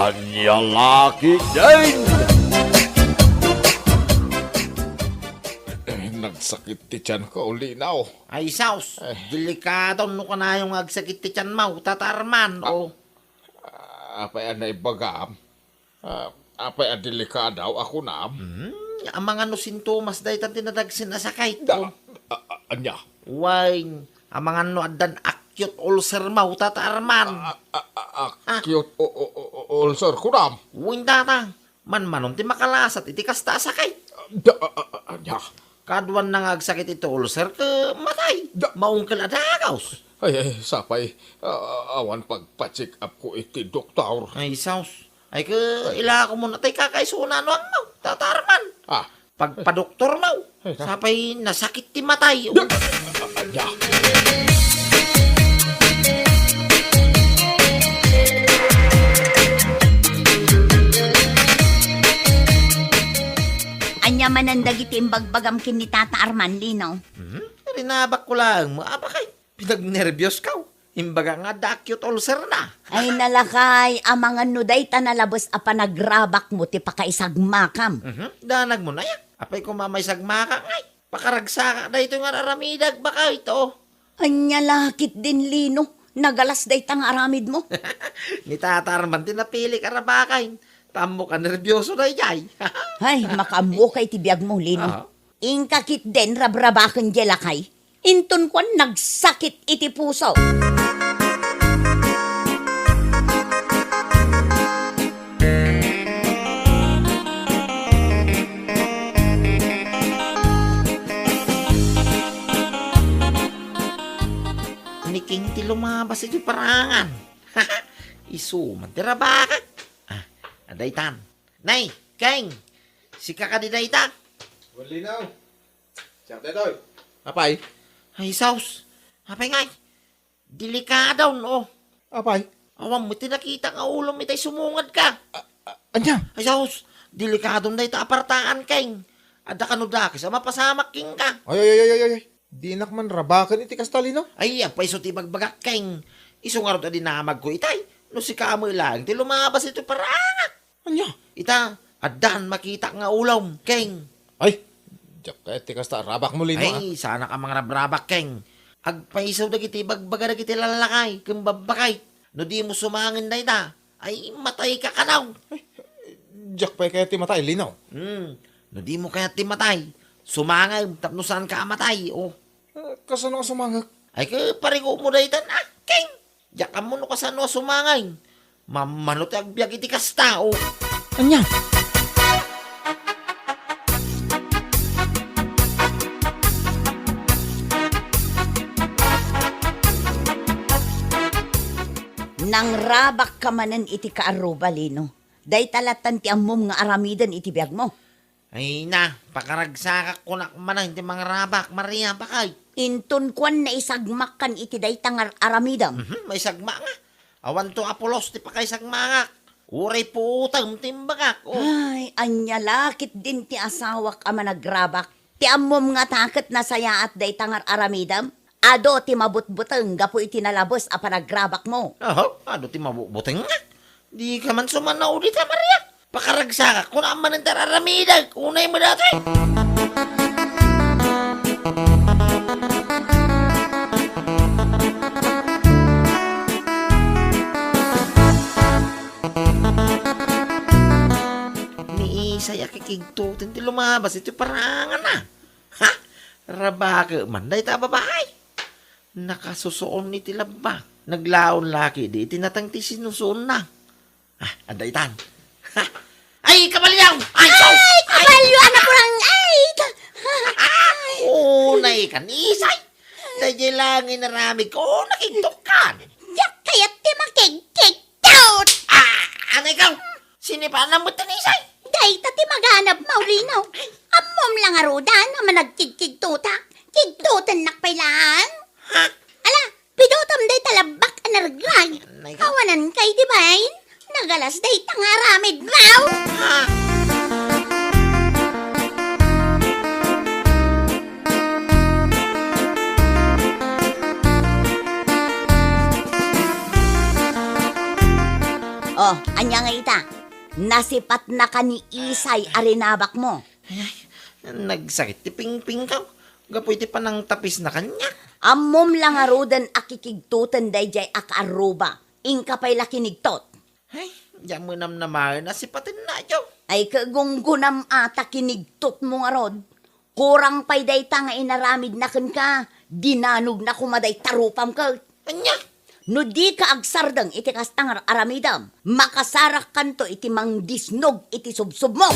Anya laki din! Nagsakit ti tiyan ko, Linaw. Ay, Saus, delikado no ka na yung agsakit ti tiyan mo, tatarman, o. Apay anay bagam. Apay ang delikadaw ako na. Ang mga no sintomas dahi tan tinadagsin na sakay, o. Anya? Wine, ang mga no adan acute ulcer mo, tatarman. Cute ulcer ko na. Wine data, man-manon ti makalasat, iti kasta sakay. Anya? Kaduan na nga agsakit ito ulcer, ka matay. Maungkal adagaws. Ay, sapay. Awan pagpa-check up ko iti doktor. Ay, Saus, ay ka ila ko muna tayo kakaisuna no ang mau, tatarman. Pagpadoktor mo, sapay nasakit ti matay. Anya? Anya manandag iti imbagbagam kin ni Tata Arman, Linaw. Rinabak ko lang, maabakay. Pinagnervyos ka. Imbaga nga da-acute ulcer na. Ay nalakay, amangan no day tanalabos a panagrabak mo ti pakaisagmakam. Danag mo na yan. Apay ko mamay sagmaka ngay. Pakaragsaka na ito nga aramidag baka ito. Anya lakit din, Lino. Nagalas day tang aramid mo. Ni tatarman din napili ka rabakay. Tamo ka nervyoso na yay. Ay, makamu kay tibiyag mo, Lino. Ingkakit din rabrabakan jelakay. Inton kwan nagsakit iti puso. Niking ti lumabas iti parangan. Isuman ti rabaka. Adaytan. Nay, Keng, si kakadidayta. Linaw. Siyang tetoy. Apay? Ay, Saus, apay ngay. Delikadaw, no? Apay? Awang mo tinakita nga ulo mi tay sumungad ka. Anya? Ay, Saus, delikado na ito apartaan, Keng. Ada ka no da, kasi mapasamak king ka. Ay. Di nakman rabakan iti kastalino. Ay, ang paiso ti bagbagak, Keng. Isungarot na dinamag ko itay. No si kamoy lang, ti lumabas ito parangat. Anya? Ita, adan makita nga ulom, Keng. Ay, diyak ka iti kasta rabak mo lino. Ay, sana ka mga rabrabak, Keng. Agpaisaw na kiti bagbaga na kiti lalakay, kung babakay. No di mo sumangin na ita, ay matay ka kanaw. Diyak pa kaya ti matay lino. No di mo kaya timatay. Sumangay, tapno saan ka amatay, oh. Kasano ka sumangak? Ay ka parigo mo na itan, Keng. Diyak mo no kasano sumangay. Mamanot agbiag iti kasta, oh. Anya? Nang rabak ka manan iti kaaruba, Lino. Day talatan ti amom nga aramidan iti biyag mo. Ay na, pakaragsakak ko na kumanan iti mga rabak, Maria, bakay. Inton kwan na isagmak kan iti day tangar aramidam. May sagma nga. Awan to apolos ti pakay sagmangak. Uray po utang timbagak, oh. Ay, anya lakit din ti asawak ama nagrabak. Ti amom nga takot na saya at day tangar aramidam. Ado ti mabutbuteng gapo iti nalabos a panagrabak mo. Ano ti mabubuteng nga? Di ka man sumanaw dito, Maria. Pakaragsakak ko na man ang tararamidag. Unay mo dati. Saya kikigtutin ti lumabas iti parangan na. Ha? Rabaka man day ta babae. Nakasusuon ni ti laba. Naglaon laki di itinatang ti sinusuon na. Anday tan. Ha? Ay, kabalyaw! Ay, sos! Kabalyo, anak ko lang! Unay kanisay. Dadya lang inaramig ko, nakigtukan. Yak kayat ti makigkigtout! Ano ikaw? Sinipanan mo tanisay? Day tati maghanap maulinaw. Amom lang arudan naman nagkigkigtuta. Kigtutan nakpailaan. Ha? Ala, pidutam day talabak anargay. Nay ka? Kawanan kay di bay? Nagalas day tangaramid mau. Ha? Oh, anya nga ita. Nasipat na ka ni Isay arinabak mo. Ay, nagsakit ti pingping ka. Gapoy ti panang tapis na kanya. Ammom lang arudan akikigtutan dayjay akaruba. Ingka pa'y lakinigtot. Ay, diyan mo naman na sipatin na yaw. Ay kagunggunam ata kinigtot mo nga rod. Kurang pa'y dayta nga inaramid na ka. Dinanog na kumaday tarupam ka. Anya? No di ka agsardang iti kastangar aramidam. Makasarak kanto iti mangdisnog iti subsub mo.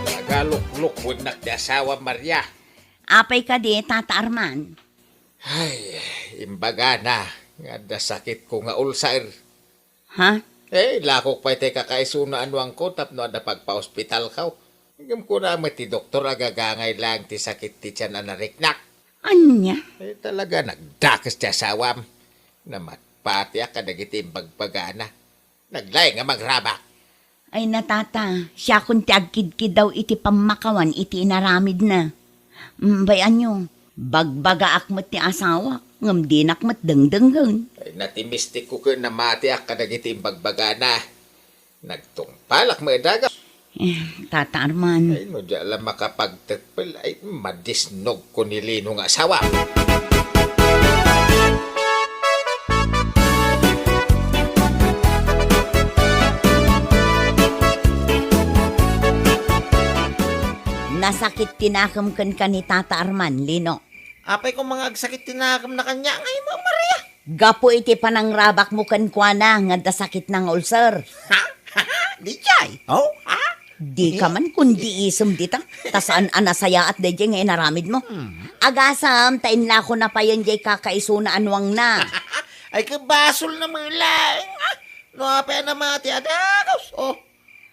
Nagaluk-lukod na ti asawa Maria. Apay ka di, Tata Arman. Ay, imbaga na. Nga da sakit ko nga ulcer. Ha? Lakok pa ite kakaisunaan ang ko tapno ada pagpa-hospital ka. Hingam ko na ti doktor agagangay lang ti sakit ti tiyan na nariknak. Anya? Talaga nagdakas ti asawam. Namatpati kadagiti imbagpagana. Naglay nga magrabak. Ay natata, siya kung ti agkid-kid daw iti pamakawan iti inaramid na. Bayan nyo, bagbaga akmat ti asawa, ngam din akmat dengdenggan. Ay natimistik ko na mati kadagiti imbagbagana. Nagtungpalak mo daga. Tata Arman, Ay no di alam makapagtagpal ay madisnog ko ni Lino nga asawa. nasakit tinakam kan ni Tata Arman, Lino. Apay kung mga agsakit tinakam na kanya, ngay mo, Maria. Gapo iti panangrabak mo kan kuana nga dasakit ng ulcer. Ha? Di jay? Oh, ha? Di ka man kundi isum dita. Tasaan anasaya at dedye nga inaramid mo. Agasam, tainla ko na pa yan jay kakaisuna anwang na. Ay kabasol na mga lang. No, apay na mati adagos. Oh,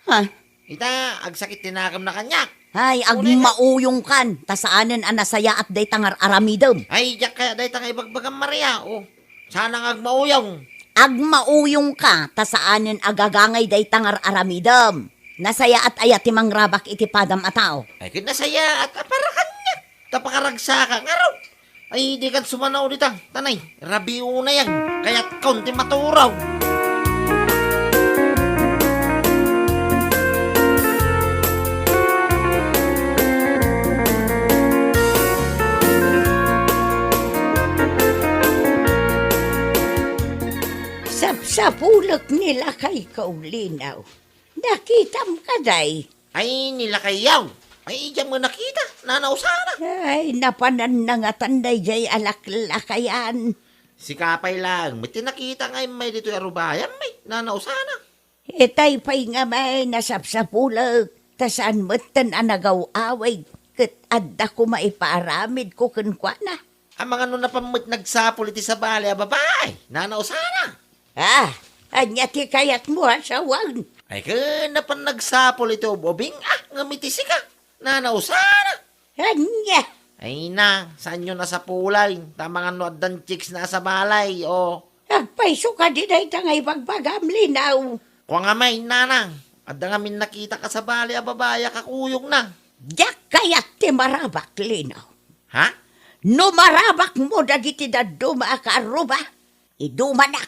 Ha? ita, agsakit tinakam na kanya. Ay, agmauyong kan. Tasaanan anasaya at day tangar aramidom. Ay, diyak kaya dahi tangay bagbagang Maria. Oh, sana nga agmauyong. Agmauyong ka, tasaanan agagangay day tangar aramidom. Nasaya at ayat timang rabak iti padam atao. Ay, kinasaya at para kanya. Tapakaragsa ka nga raw. Ay, di kan sumanaw dito. Tanay, rabiyo na yan. Kaya't kaunti maturaw. Sapulak nila kay Kaulinaw. Nakitam ka day. Ay, nilakayaw. Ay, diyan mo nakita. Nanausana. Ay, napanan na nga tanday jay alaklakayan. Si Kapay lang. May tinakita nga may dito arubayan. May nanausana. Itay pa'y nga may nasapsapulak. Tasaan matan anagaw away. Kat adda ko maiparamid ko kunkwana. Ang mga nun na pamit nagsapul iti sa bali, babae. Nanausana. Ah, anya ti kayat mo ha sawang. Ay, na pa nagsapul ito, bobing. Nga mitisi ka. Nanausana. Anya. Ay na, saan nyo na sa pulay? Tamang ano dan chicks na sa balay, o. Agpaiso ka din ay tangay bagbagam linaw. Kung nga may nanang, at nga min nakita ka sa balay, babaya kakuyog na. Diyak kayat ti marabak linaw. Ha? No marabak mo dagiti daduma akaruba. Iduma na.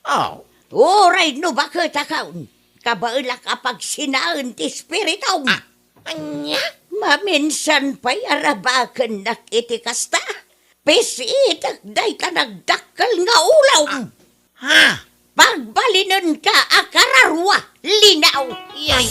Oh, Oray no bakit akaun. Kabaila kapag sinaan ti spiritong. anya? Maminsan pa'y arabakan nakitikasta. Pisitak day ka nagdakkel nga ulaw. Ha? Pagbalinan ka akararwa, linaw. Iyay.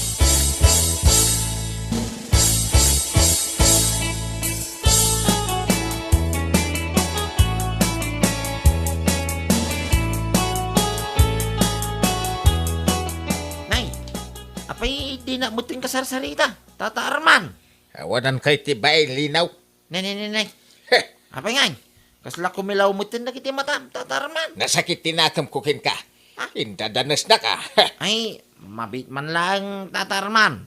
Nay, apay di na muting kasarsarita. Tata Arman. Awanan kay tibay Linaw. Nay. Heh, Apay ngay. Kasla kumilaw mutin na kiti matam, Tata Arman. nasakit tinakam kukin ka. Indadanas na ka. Ay, mabit man lang, Tata Arman.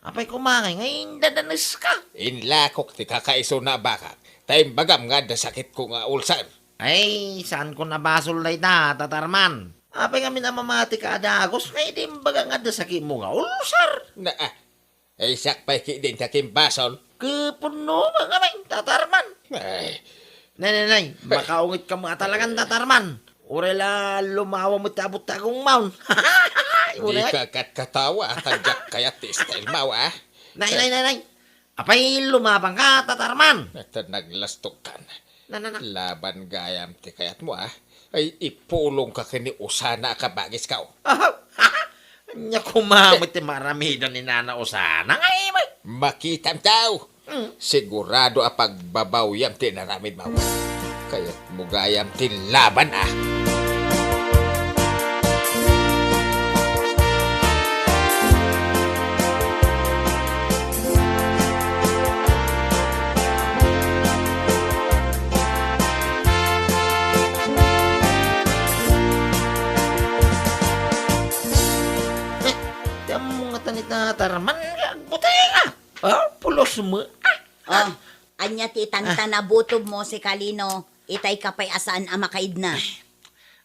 Apay kumangay, ngayon dadanas ka. Inlakok ti kakaiso na baka. Tayong bagam nga da sakit ko nga ulcer. Ay, saan ko nabasol na ita, Tata Arman? Apay kami na mamati ka adagos, kaya di baga nga dasaki mo nga ulsar. Na ay sakpay ki din sa kimbason. Kepuno ba nga may tatarman? Ay, Nay, makaungit ka mga talagang tatarman. Urela lumawa mo tabot tagong maun. di ka katawa tadyak kaya ti style mau Nay. Apay lumabang ka tatarman. Ito naglastok ka na. Na. Laban gayam ti kayat mo ay ipulong ka kini usana ka bagis ka. Nya kumamit ti maramidan ni Nana Osana. Ngay may. Makitam tao. Sigurado pagbabaw yam ti naramid mau. Kaya't mugayam ti laban Tatarman butay nga. Pulos mo. Oh, anya ti tantanabutob mo si Kalino. Itay kapay asaan makaid na.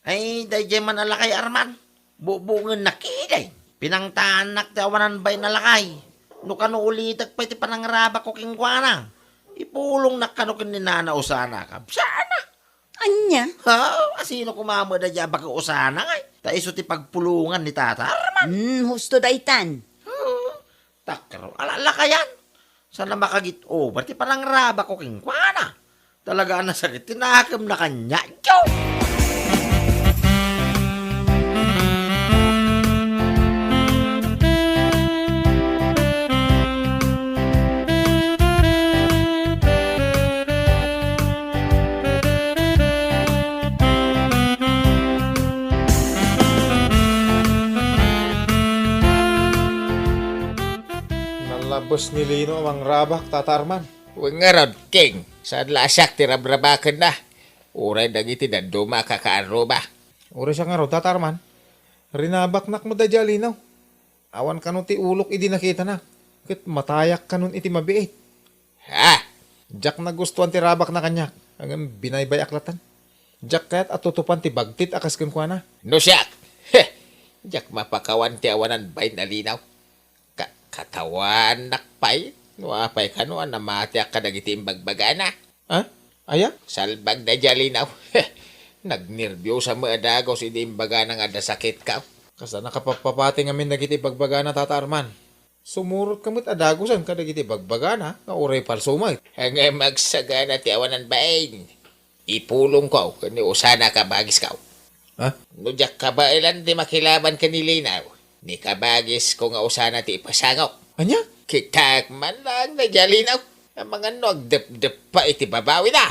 Ay, dahil man alakay Arman. Bubungan na kiday. Pinangtanak ti awanan bay nalakay. No kano ulitag pa iti panangraba ko kingkwana. Ipulong na kano ni Nana Osana ka. Sana. Anya? Asino kumamo da dya baka Osana ngay. Ta iso ti pagpulungan ni Tata Arman. Husto daytan. Takro, alala ka yan. Sana makagit over, ti parang raba ko kingkwana. Talaga na sakit, tinakam na kanya. Yo! Nalabos ni Lino ang rabak, tatarman. Wengarod, King. Saan lasak ti rabrabakan na? Uray dagiti na duma kakaroba. Uri siya nga raw, tatarman. Rinabaknak mo da dya, Linaw. Awan ka nun ti ulok idi nakita na. Kit matayak ka nun iti mabiit. Jack na gustuan ti rabak na kanyak. Hanggang binaybay aklatan. Jack kaya't atutupan ti bagtit akas kunkwana. No siyak. Jak mapakawan ti awanan bay na linaw. Katawan nakpay. No apay ka no namatiak ka dagiti imbagbagana. Aya? Salbag na dya linaw. Nagnirbyo sa mga dagaw si imbagana nga da sakit ka. Kasa nakapapapati ngamin nagiti bagbagana, tatarman. Sumurot kamit adagusan ka dagiti bagbagana. Nga uray palsumay. Hanggang magsagana ti awanan bain. Ipulong ko kani usana ka bagis ka. No jak kabailan di makilaban ka ni linaw. Ni kabagis ko nga usana ti ipasangok. Anya? Kitak man lang na dya linaw. Ang mga nagdep-dep pa iti babawi na.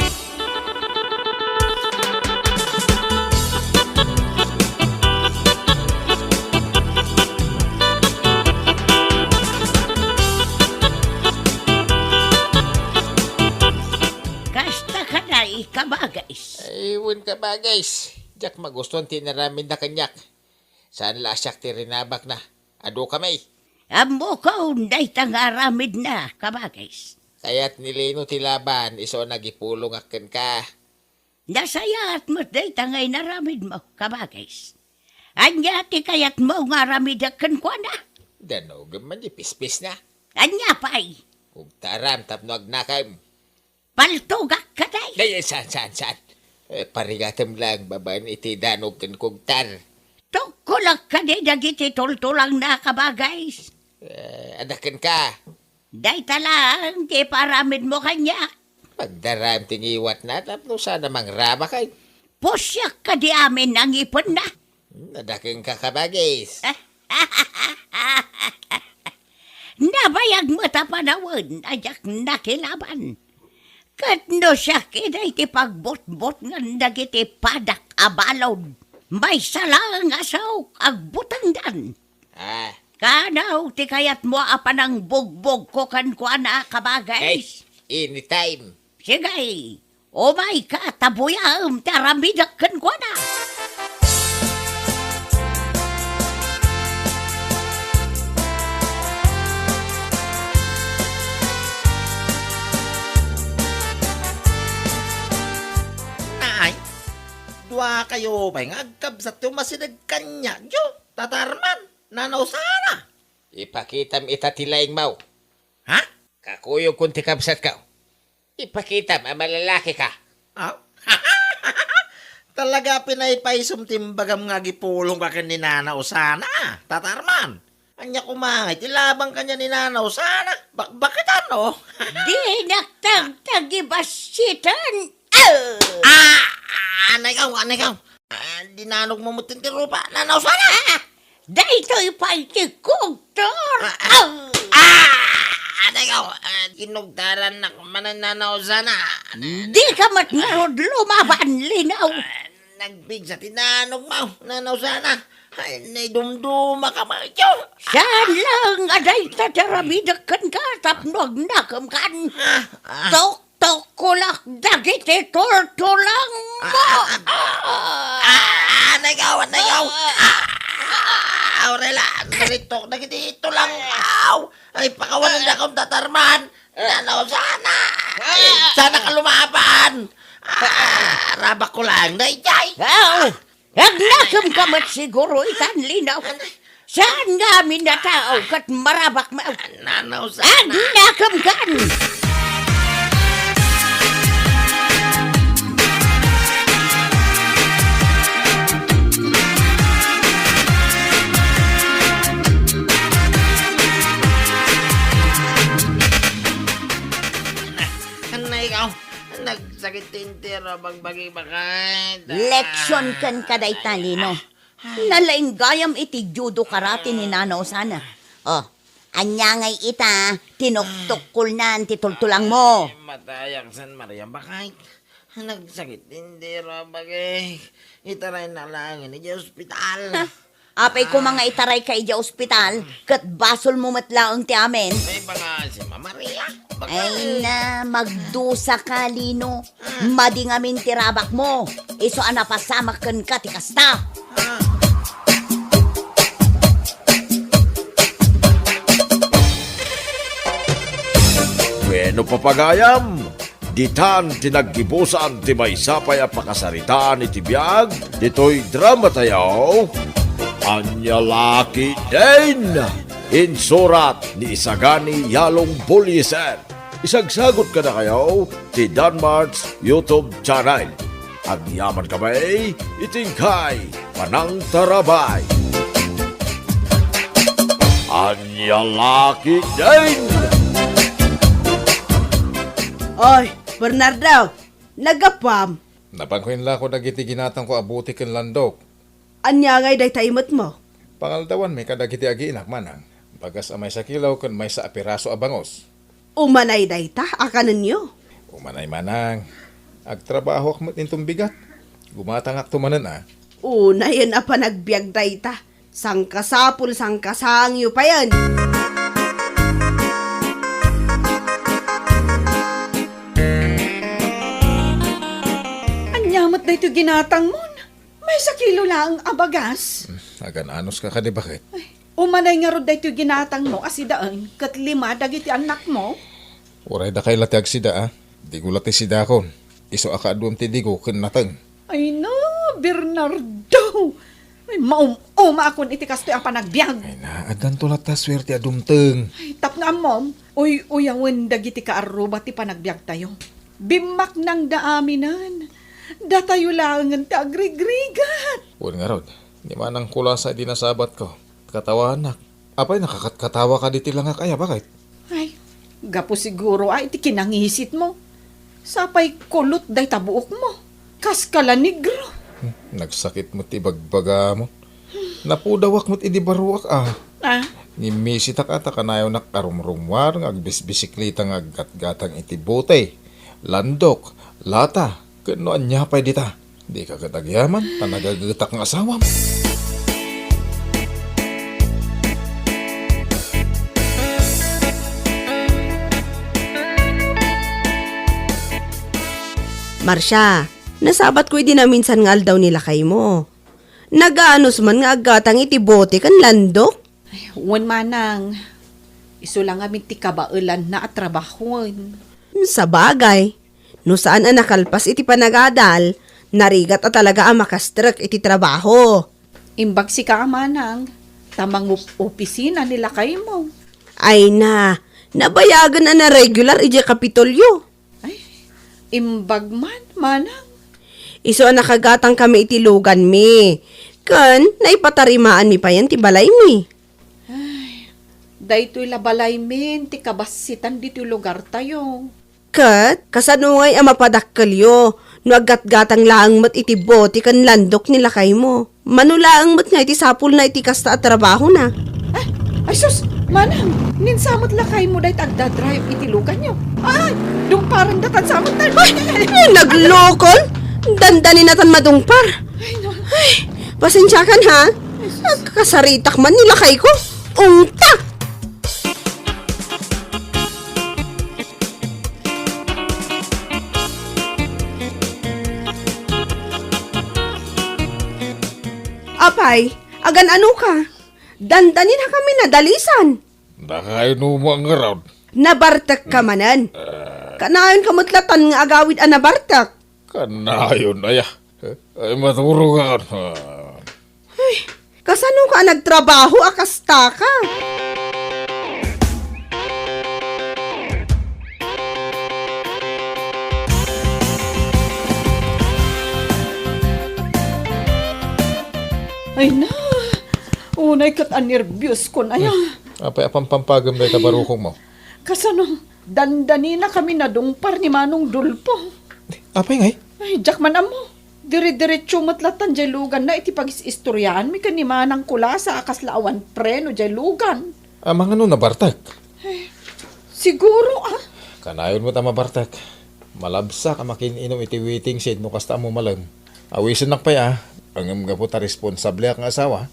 Kasta ka na ikabagais. Ayun ka ba guys? Jak magustuhan tinaramin na kanyak. Saan lasyak ti rinabak na? Ado kamay. Amo ko unday tangaramid na kabagais. Kaya't nilino ti laban iso nagipulong akin ka. Nasayat mo day tangay naramid mo kabagais. Anya ti kayat mo nga ramid akan kwa na. Danog man di pispis na. Anya pa'y. Kung taram tapno agnakam. Paltugak ka day. Dahil saan. Parigatam lang baban iti danog kan kugtar. Tukulak ka di dagiti tultulang na kabagais. Adakan ka. Day talang di paramid mo kanya. Pagdaram tingiwat na tapno sana mangraba kay. Pusyak ka di amin ang ipon na. Adakan ka kabagis. Nabayag mo ta panawon ajak nakilaban. Kat no siya kiday ti pagbot-bot nga dagiti padak abalod. May salang asaw agbutangdan. Kanaw ti kayat mo apanang bugbog ko kan kwa na kabagais. Anytime. Sigay, umay ka tabuyam taramidak kan kwa na. kayo pa'y ngagkabsat yung masinag kanya. Yo, tatarman, nanaw sana. Ipakitam itatilaing mau. Ha? Kakuyog kung tikabsat ka. Ipakitam, malalaki ka. Ah? Talaga pinaypaisum timbagam nga gipulong ka kan ni nanaw sana. Tatarman, anya kumangit, ilabang kanya ni nanaw sana. Bakit ano? Di naktagtagibasitan. Anay ka. Dinanog mo mutin ti rupa, nanaw sana. Daytoy pagkikugtor. Anay ka, kinugdaran na manananaw sana. Di ka matnarod lumaban, linaw. Nagbig sa tinanog mo, nanaw sana. Ay, naidumduma ka mga ito. Saan lang aday tatarabidakan ka tapnog nakam kan. Tok-tok kulak dagiti tortulang mo. Anay ka. Aurela, naritok na ito lang. Ay, pakawalan na akong tatarman. Nanaw sana. Ay, sana ka lumaban. Rabak ko lang, naitay. Agnakam kamat siguro itan linaw. Saan nga minatao kat marabak mo? Nanaw sana. Agnakam kan. Anay ka, nagsakit tintira bagbagi bakit. Leksyon kan kaday talino. Nalaing gayam iti judo karate ni nanaw sana. Oh, anyangay ita, tinuktukul na titultulang mo. Matayak San Maria bakit. Nagsakit tintira bagay. Itaray na lang ni ospital. Apay ko mga itaray ka ija ospital, kat basol mo matlaang ti amin. May mga si Mama Maria. Ay na, magdusa ka, Lino. Madingamin tirabak mo. Iso anapasamakan ka, tikasta. Bueno papagayam, ditan tinaggibusan ti maysapay a pakasaritaan iti biag, dito'y drama tayaw, Anyalaki din! Insurat ni Isagani Yalong Buliesen. Isagsagot ka na kayo ti Danmar's YouTube channel. Ang yaman kamay, itingkay, panang tarabay. Anyalaki din! Oy, Bernardo, nagapam. Napangkuin la ko dagiti ginatang ko abuti ken landok. Anya ngay day taimot mo. Pangaldawan may kadagiti agi inak manang. Bagas amay sa kilaw ken may sa apiraso a bangos. Umanay day ta, akanan nyo. Umanay manang. Agtrabaho ak mo intong bigat. Gumatangak tumanan ah. Una yan a panagbiag day ta. Sangkasapul, sangkasangyo pa yan. Anyamat na ito ginatang mo. May sa kilo lang abagas. Agan anos ka kadi bakit? Umanay nga ro da ito ginatang mo asidaan kat lima dagiti anak mo. Uray da kay latiag sida ah. Di ko lati sida ko. Iso aka aduam ti digo ken nateng. Ay no, Bernardo. Ay maum-uma akon iti kastoy ang panagbiag. Ay na, adan to lata swerte adumteng. Ay tap nga mom, uyawan dagiti kaaruba ti panagbiag tayo. Bimak nang daaminan. Datayo lang ang tagrigrigat. Uwan nga rod. Di manang kulasa di nasabat ko. Katawanak. Apay nakakatawa ka diti lang kaya bakit? Ay, gapo siguro ay iti kinangisit mo. Sapay kulot day tabuok mo. Kaskala negro. Nagsakit mo ti bagbaga mo. Napudawak mo ti di baruak ah. Ah, Ngimisitak ata kanayo nakarumrumwar ng agbisbisiklita ng aggatgatang iti bote. Landok, lata, kano anyapay dita. Di ka katagyaman, tanagagatak ng asawam. Marsha, nasabat ko din na minsan nga daw nila kay mo. Nagaanos man nga agatang itibote kan landok. wan manang. Iso lang amin ti kabailan na atrabahon. Sa bagay, no saan ang nakalpas iti panagadal, Narigat at talaga ang makastrak iti trabaho. Imbag si ka manang, tamang opisina nila kay mo. Ay na, nabayagan na regular iti kapitolyo. Ay, imbag man, manang. Iso nakagatang kami iti lugan mi. Kan, naipatarimaan mi pa yan ti balay mi. Daytoy labalay min, ti kabasitan dito lugar tayo. Kat, kasanungay ang mapadakkalyo. No agat-gatang laang mat iti bote kan landok nila kay mo. Manulaang mat nga iti sapul na iti kasta at trabaho na. Ay sus, manang, ninsamot lakay mo dahi tagda-drive iti lugan nyo. Ay, dung parang datan samot tayo. Ay, naglokol? Dandanin natan madungpar. Ay, pasensya kan ha. Nagkasaritak man nila kay ko. Ungta! Apay, agan ano ka? Dandanin ha kami na dalisan. Nakainom mo ang around. Nabartak ka manan. Kanayon kamutlatan nga agawid ang nabartak. Kanayon aya. Ay maturo ka. Kasano ka nagtrabaho akasta ka? Ay na, unay kat nervyos ko na yan. Apay apang pampagam na itabarukong mo. Kasano, dandani na kami nadungpar ni Manong Dulpo. Apay ngay? Ay, jak man amo. Dire-diretso matlatan jay lugan na iti pag-istoryahan mi ni Manang kula sa akaslaawan preno jay lugan. Amang ano na bartak? Siguro Kanayon mo tama bartak. Malabsa ka makininom iti waiting shed no kasta mo malang. Awisan nak pa ya. Ang mga puta responsable akong asawa.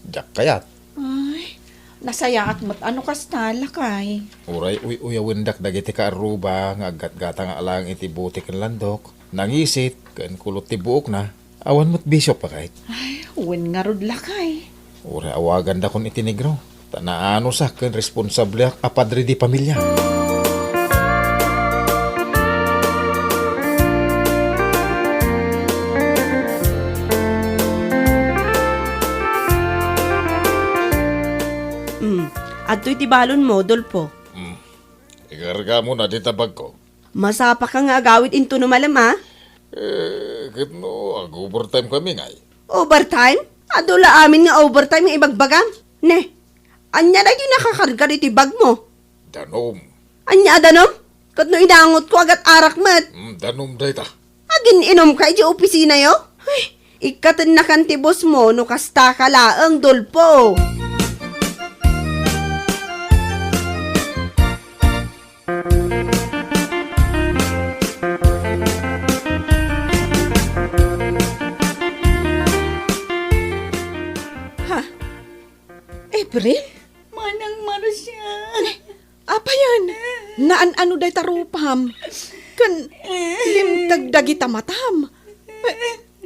Diyak kayat. Ay, nasaya at mat ano kas talakay. Uray uyawendak dagiti ka aruba nga gat-gata nga alang iti buti kan landok. Nangisit kan kulot ti buok na. Awan mo't bishop pa kahit. Ay, uwin nga rod lakay. Uray awagan da kon iti negro. Tanaano sa kan responsable ak apadre di pamilya. Adto'y tibalon mo, Dolpo. Ikarga mo na di tabag ko. Masapa ka nga agawid into numalam ha? Kitno, overtime kami ngay. Overtime? Adula amin nga overtime nga ibagbagang. Ne, anya na yung nakakarga iti bag mo. Danom. Anya adanom? Katno inangot ko agat arak mat. Danom day ta. Agin inom ka iti opisina yo? Ay, ikatan na kantibos mo no kasta ka laang, Dolpo. April? Manang Marcia. Apa yan? Naan-ano day tarupam? Kan limtag dagita matam.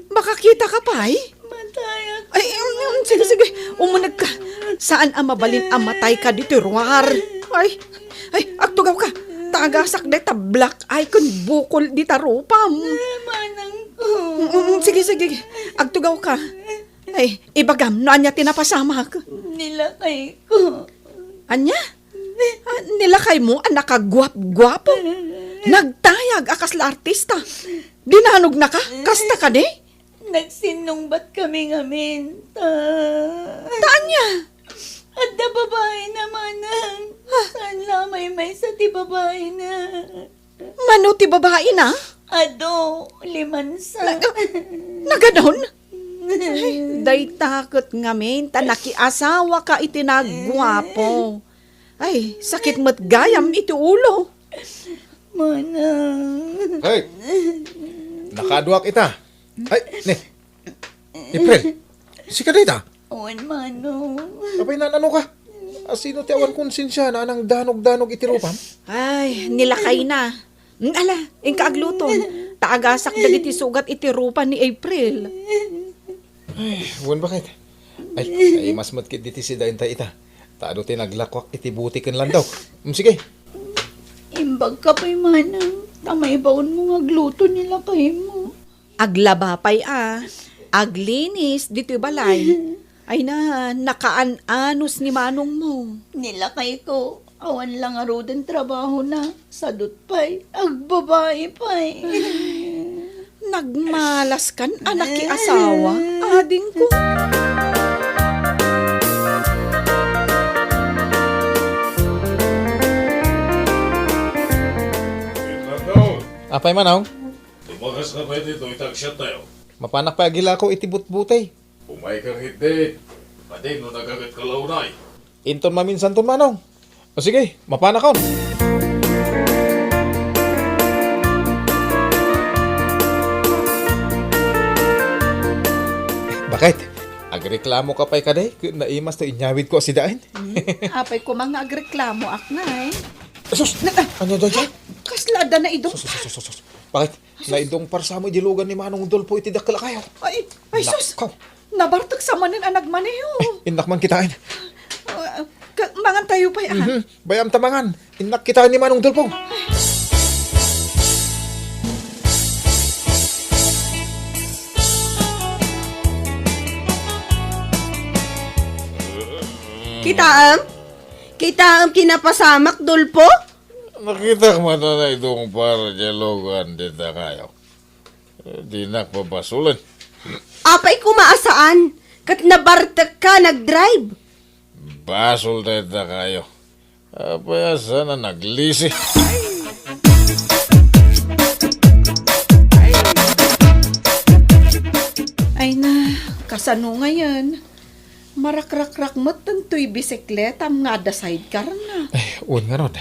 Makakita ka pa Matayak. Ay, sige. Umunag ka. Saan ang mabalin ang matay ka dito, Ruar? Ay, agtugaw ka. Tagasak day ta black eye kun bukol di tarupam. Manang ko. Sige. Agtugaw ka. Ay, ibagam, no anya tinapasama ka? Nilakay ko. Anya? Nilakay mo, anak ka gwap-gwapo. Nagtayag akas la artista. Dinanog na ka? Kasta ka di? Nagsinungbat kami ngamin. Taanya? At da babae naman ang. Saan lamay may sa ti babae na. Mano ti babae na? Ado, limansa. Naganon? Day takot ngamin, nakiasawa ka itinagwapo. Ay, sakit mo't gayam iti ulo. Manang. Hey! Nakaduak ita. Ay, ne. April, si ka dita. Owen, Manong. Apay na ano ka? Sino ti awan konsensya na anang danog-danog itirupam? Ay, nilakay na. Ala, ingka agluton. Taagasak dagiti sugat iti rupa ni April. Ay, buwan bakit? Ay, mas matkit diti si dahin tayo ita. Taano ti naglakwak iti butikan lang daw. Sige. Imbag ka pa'y Manang. Tamay baon mo nga gluto nila kay mo. Aglabapay aglinis dito balay. Ay na, nakaan-anos ni manong mo. Nilakay ko. Awan lang aro din trabaho na. Sadot pa'y. Agbabae pa'y. Nagmalas kan anak ki asawa, ading ko. Apay manong, Tumagas na ba dito itagsyat tayo? mapanak pa agila ko itibut-butay. Umay kang hindi. Pati no nagagat ka launay. Inton maminsan ton manong. O sige, mapanak kon. Bakit? Agreklamo ka pa'y kaday? Naimas to inyawid ko si Dain. Apay ko mga agreklamo aknay. Sus! Ano dyan? Kaslada na idong. Sus. Bakit? Naidong parsa mo idilugan ni Manong Dolpo itidakala kayo. Ay sus. Nakaw. Nabartag sa manin anag maneho. Inak man kitain. Mangan tayo pa Bayam tamangan. Inak kitain ni Manong Dolpo. Kitaam kinapasamak, Dolpo? Nakita ka na itong para dialogan dito kayo. Di nakpapasulan. Apay kumaasaan? Kat nabartak ka, nag-drive. Basol dito kayo. Apaya sana naglisi. Ay na, kasano ngayon? Marakrak-rak mo tantoy bisikleta nga da sidecar na. Un nga ron.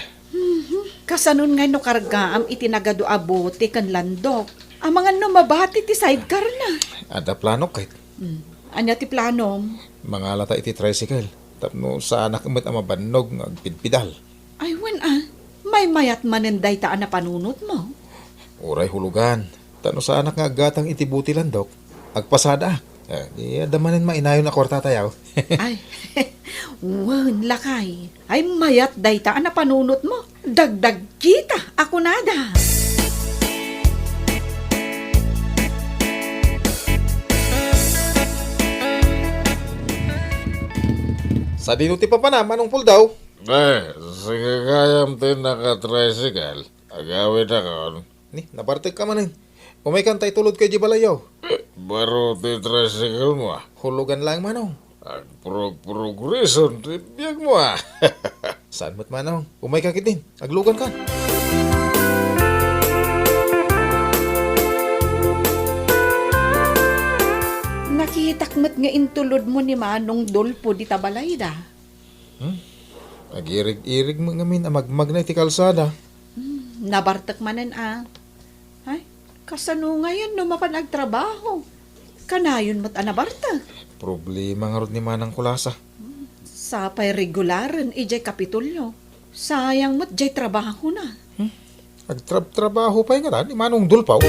Kasanon nga no kargaam itinagado abote kan landok. Ang mga no mabati ti sidecar na. Ada plano kahit. Anya ti planom? Mga lata iti tricycle. Tapno sa anak umit ang mabanog ng agpidpidal. Ay wen may mayat manenday taan na panunot mo. Uray hulugan. Tano sa anak nga gatang itibuti landok. Agpasada. Di adamanin mainayon na kwarta tayaw. Ay, wen lakay. Ay mayat day taan na panunot mo. Dagdag kita, ako nada. Sa dinuti pa na, manong pul daw. Sige kayam tin naka-tricycle. Agawin na kon. Ni, nabartig ka manin. Umay kan tay tulod kay Jibalayaw. Baro ti tricycle mo Hulugan lang manong. Ang progression ti biyag mo Saan mo't manong? Umay ka kitin. Aglugan ka. Nakitakmat nga intulod mo ni Manong Dolpo di tabalay da. Agirig-irig mo ngamin ang magmag na iti kalsada. Nabartak manan Ay, kasano ngayon no mapanagtrabaho. Kanayon mo't anabartak. Problema nga ron ni Manang Kulasa. Sapay regularan ijay kapitulyo. Sayang mo't jay trabaho na. Agtrabaho pa nga ni Manong Dulpaw.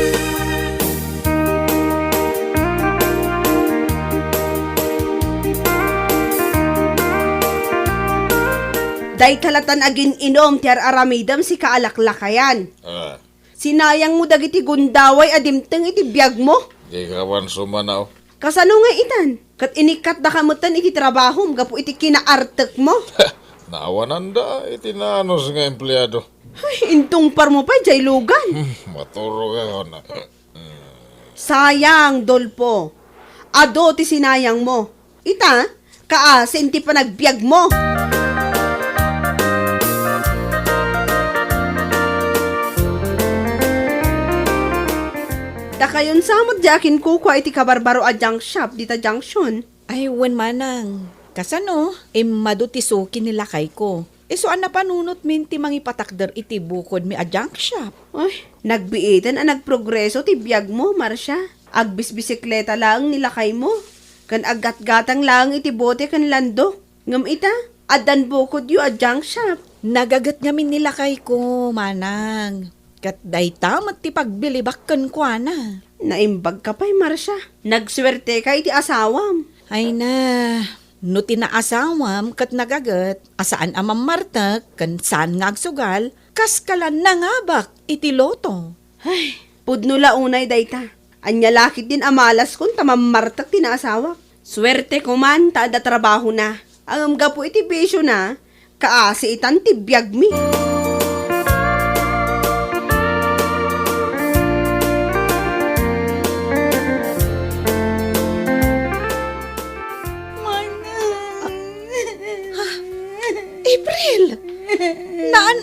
Day talatan agin inom tiar aramidam si kaalaklakayan. Sinayang mo dagiti gundaway adimteng iti biyag mo. Di kawan sumanaw. Kasano nga itan? Kat inikat da kamutan iti trabaho gapu iti kinaartek mo. Naawanan da, itinanos nga empleyado. Ay, intong par mo pa jay lugan. Maturo ka ko na. Sayang, Dolpo. Ado ti sinayang mo. Ita, kaasin ti panagbiag mo. Da kayon samot jakin kukwa iti kabarbaro a junk shop dita junction. Ay, wen manang. Kasano, maduti suki nila kay ko. Iso na panunot min ti mangipatakder iti bukod mi a junk shop. Ay, nagbiitan a nagprogreso ti biyag mo, Marsha. Agbisbisikleta lang nilakay mo. Kan agat-gatang lang iti bote kan lando. Ngam ita, adan bukod yu a junk shop. Nagagat ngamin nila kay ko, manang. Kat day tamat ti pagbilibakkan ko na. Naimbag ka pa'y, Marsha. Nagswerte ka iti asawam. Ay na, no tinaasawam kat nagagat, asaan amang martak, kan saan nga agsugal, kaskalan na nga bak iti loto. Ay, pudno launay dayta. Anya lakit din amalas kun tamamartak tinaasawa. Swerte ko man, tada trabaho na. Ang gapo iti bisyo na, kaasi itan tibiyag mi. April!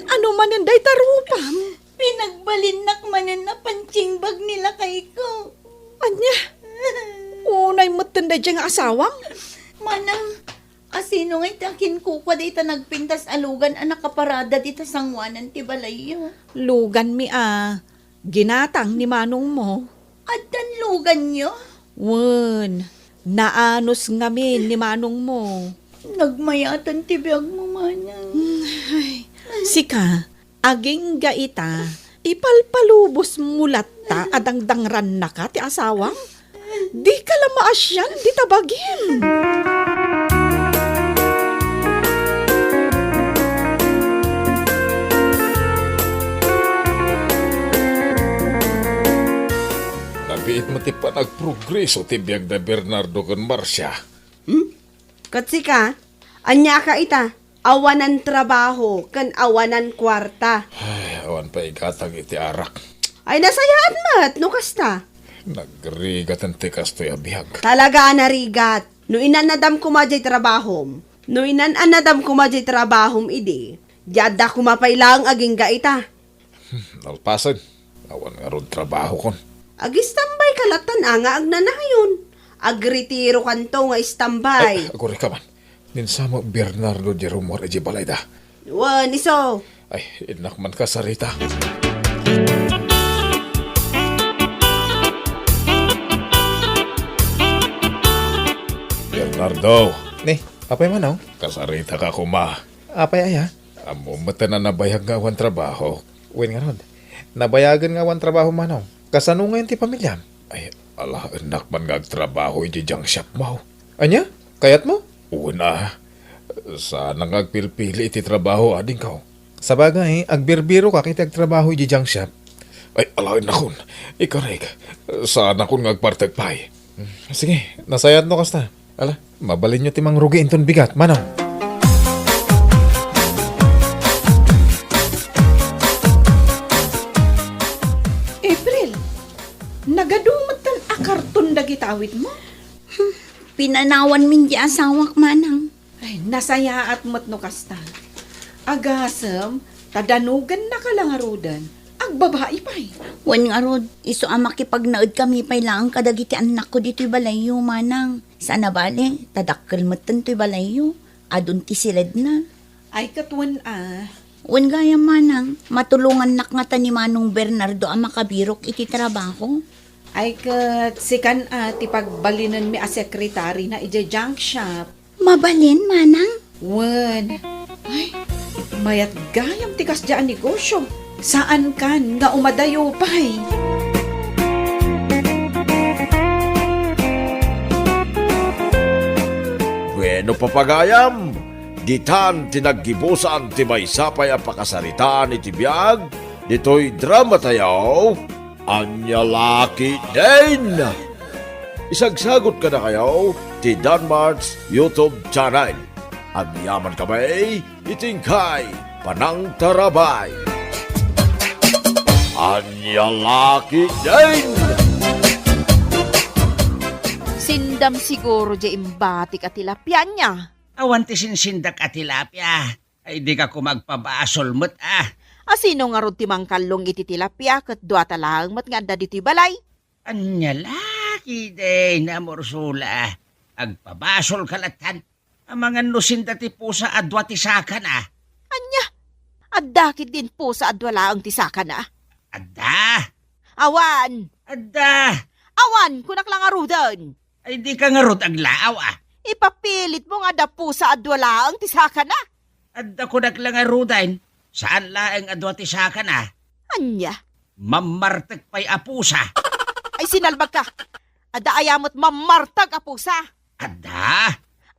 Ano manan day tarupam? Pinagbalinak manan na pancingbag nila kay ko. Anya? Unay matan day nga asawang? Manang, asino nga itakin ko kwa dita nagpintas alugan ang nakaparada dita sangwanan ti balayo. Lugan mi ginatang ni manong mo. At lugan nyo? Wen, naanos ngamin ni manong mo. Nagmayatan ti biyag mo manang. Ay, sika, aging gaita, ipalpalubos mulat ta adangdangran na ka ti asawang? Di ka lamaas yan, di tabagin. Nabiit mo ti pa nagprogreso ti biyag na Bernardo kan Marcia. Katsika, anya ka ita, awanan trabaho, kan awanan kwarta. Ay, awan pa igatang iti arak. Ay nasayaan mat, no kasta. Nagrigat ang tikas to biyag. Talaga narigat. No inanadam ko majay trabahom. No inanadam ko majay trabahom idi. Diyada kumapailang aging gaita. Nalpasan, awan nga ron trabaho kon. Agis tambay kalatan nga agnanayon. Agritiro kanto nga istambay. Ay, ako rin ka man. Ninsama Bernardo Jeromor e Balayda. Wan, iso. Ay, inak man ka sarita. Bernardo, Ne, apay man oh? kasarita ka kuma. Apay aya? Amo mata na nabayag nga awan trabaho. Wen nga rod. Nabayagan nga wan trabaho man oh. Kasano ngayon ti pamilya? Ay, ala, enak man nga agtrabaho iti jang shop mo. Anya? Kayat mo? Una, sana nga agpilpili iti trabaho ading ka. Sa bagay, agbirbiro ka kiti agtrabaho iti junk shop. Ay, ala, nakon. Ikarek, sana kun nga agpartagpay. Sige, nasayat no kasta. Ala, mabalin nyo timang rugi inton bigat, manaw. April, nagadumatan a karton dagitawid mo? Pinanawan min di asawak manang. Ay, nasaya at matno kasta. Agasem, tadanugan na kalangarudan. Agbabae pa'y. Wan nga rod, iso ang makipagnaod kami pa'y lang kadagiti anak ko dito'y balayo manang. Sana bale, tadakkel matan to'y balayo. Adun ti silid na. Ay katwan Wan gaya manang, matulungan nak nga ta ni Manong Bernardo ang makabirok iti trabaho. ay kat sikan ti pagbalinan mi a sekretary na ija junk shop. Mabalin manang? Wen, ay, mayat gayam tikas dyan negosyo. Saan kan nga umadayo pa'y? Bueno papagayam, ditan tinaggibusan ti may sapay ang pakasaritaan iti biyag, dito'y drama tayaw, anya laki din. Isagsagot ka na kayo ti Danmarts YouTube channel. Ang yaman kamay, itingkay, panang tarabay. Anya laki din. Sindam siguro di imbati ka tilapia niya. Awan ti sinsindak at tilapia. Ay di ka kumagpabasol mo't Asino nga ron timang kalong iti tilapia kat duata lang mat nga adda dito'y balay. Anya laki din na morsula. Agpabasol kalatan. Ang mga nusinda ti pusa adwa ti saka na. Anya, addakit din po sa adwala ang tisaka na. Adda! Awan! Adda! Awan! Kunak lang arudan! Ay di ka nga rod aglaaw Ipapilit mo nga da po sa adwala ang tisaka na. Adda ko naglangarudain. Saan laeng adwa ti saka na? Anya, Mamartek pa'y apusa. ay sinalbag ka. Adda ayamot mamartag a pusa. Adda!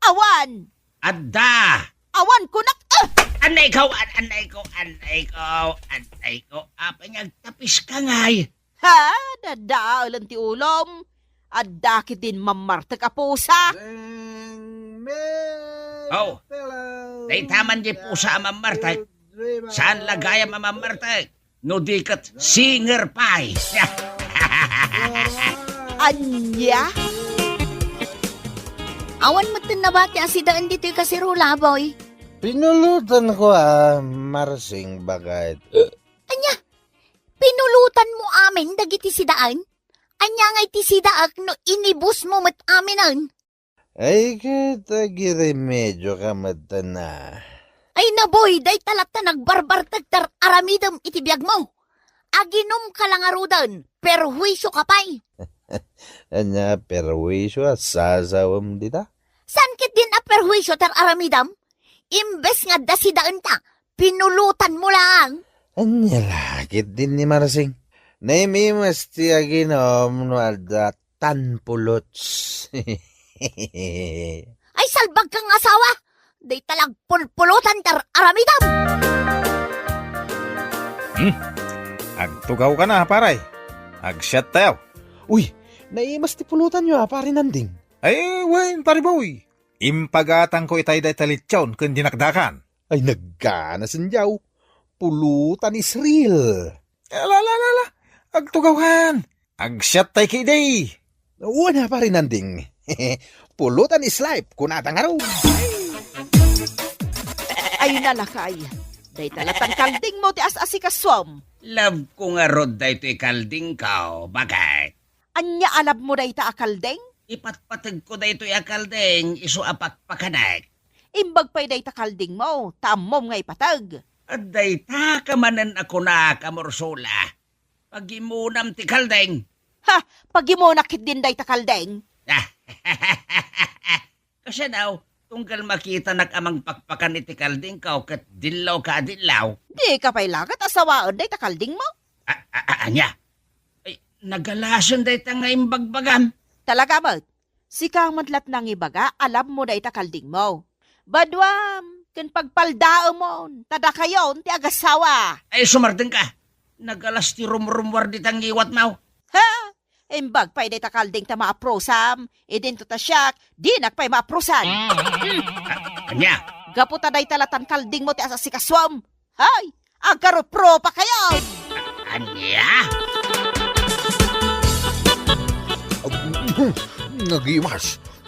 Awan! Adda! Awan kunak! Anay ko! Apay nga tapis ka ngay. Ha? Nadaalan ti ulom. Adakit din mamartag a pusa. Oh, day taman di pusa amamartag. Saan lagayam amamartag? No dikat singer pie. Anya? Awan mo tinabati ang sidaan dito yung kasirula, boy. Pinulutan ko Marsing bagay. Anya, pinulutan mo amin dagiti sidaan? Anya nga iti sidaak no inibus mo mat aminan? Ay kita giremedyo ka matana. Ay na boy, day talata nagbarbar tagtar aramidam iti biyag mo. Aginom ka lang arudan, pero huwisyo ka pa'y. Anya perwisyo sasawam dita? San kit din a perhuisyo tar aramidam? Imbes nga dasidaan ta, pinulutan mo lang. Anya lakit din ni Marsing. Naimimas ti aginom no ada tanpulots. Ay salbag kang asawa, day talag pulpulutan tar aramidam. Agtugaw ka na, paray. Agshot tayo. Uy, naimas ti pulutan nyo pare nanding. Ay, wen, pare boy. Impagatang ko itay day talitsawn kung dinakdakan. Ay nagkana sinjaw. Pulutan is real. Ala. Agtugawan. Agshot tayo kiday. Una pare nanding. Pulutan is life kunatang araw. Ay nalakay. Day talatang kalding mo ti as-asikaswam. Love ko nga rod da ito ikalding kao. Bakit? Anya alab mo day ta akaldeng? Ipatpatag ko da ito ikalding iso apakpakanak. Imbag pa'y day ta kalding mo, tamom nga ipatag. At day takamanan ako na kamorsula. Pagimunam ti kalding. Ha, pag mo nakit din day ta kaldeng. Kasi daw, tunggal makita nakamang pakpakan iti kalding kao kat dilaw ka dilaw. Di ka pa'y lagat asawaan day ta kalding mo. Anya? Ay, nagalasan day ta nga imbagbagan. Talaga mat, sikang matlat nang ibaga, alam mo day ta kalding mo. Badwam, kan pagpaldao mo, tada kayon ti agasawa. Ay, sumardeng ka. Nagalas ti rumrumwar di tang iwat mo. Ha? Imbag pa'y day ta kalding ta maaprosam, idin to ta siyak, di nakpa'y maaprosan. Anya? Gaputa day talatan kalding mo ti asasikaswam. Hay, agkarupro pa kayo. Anya?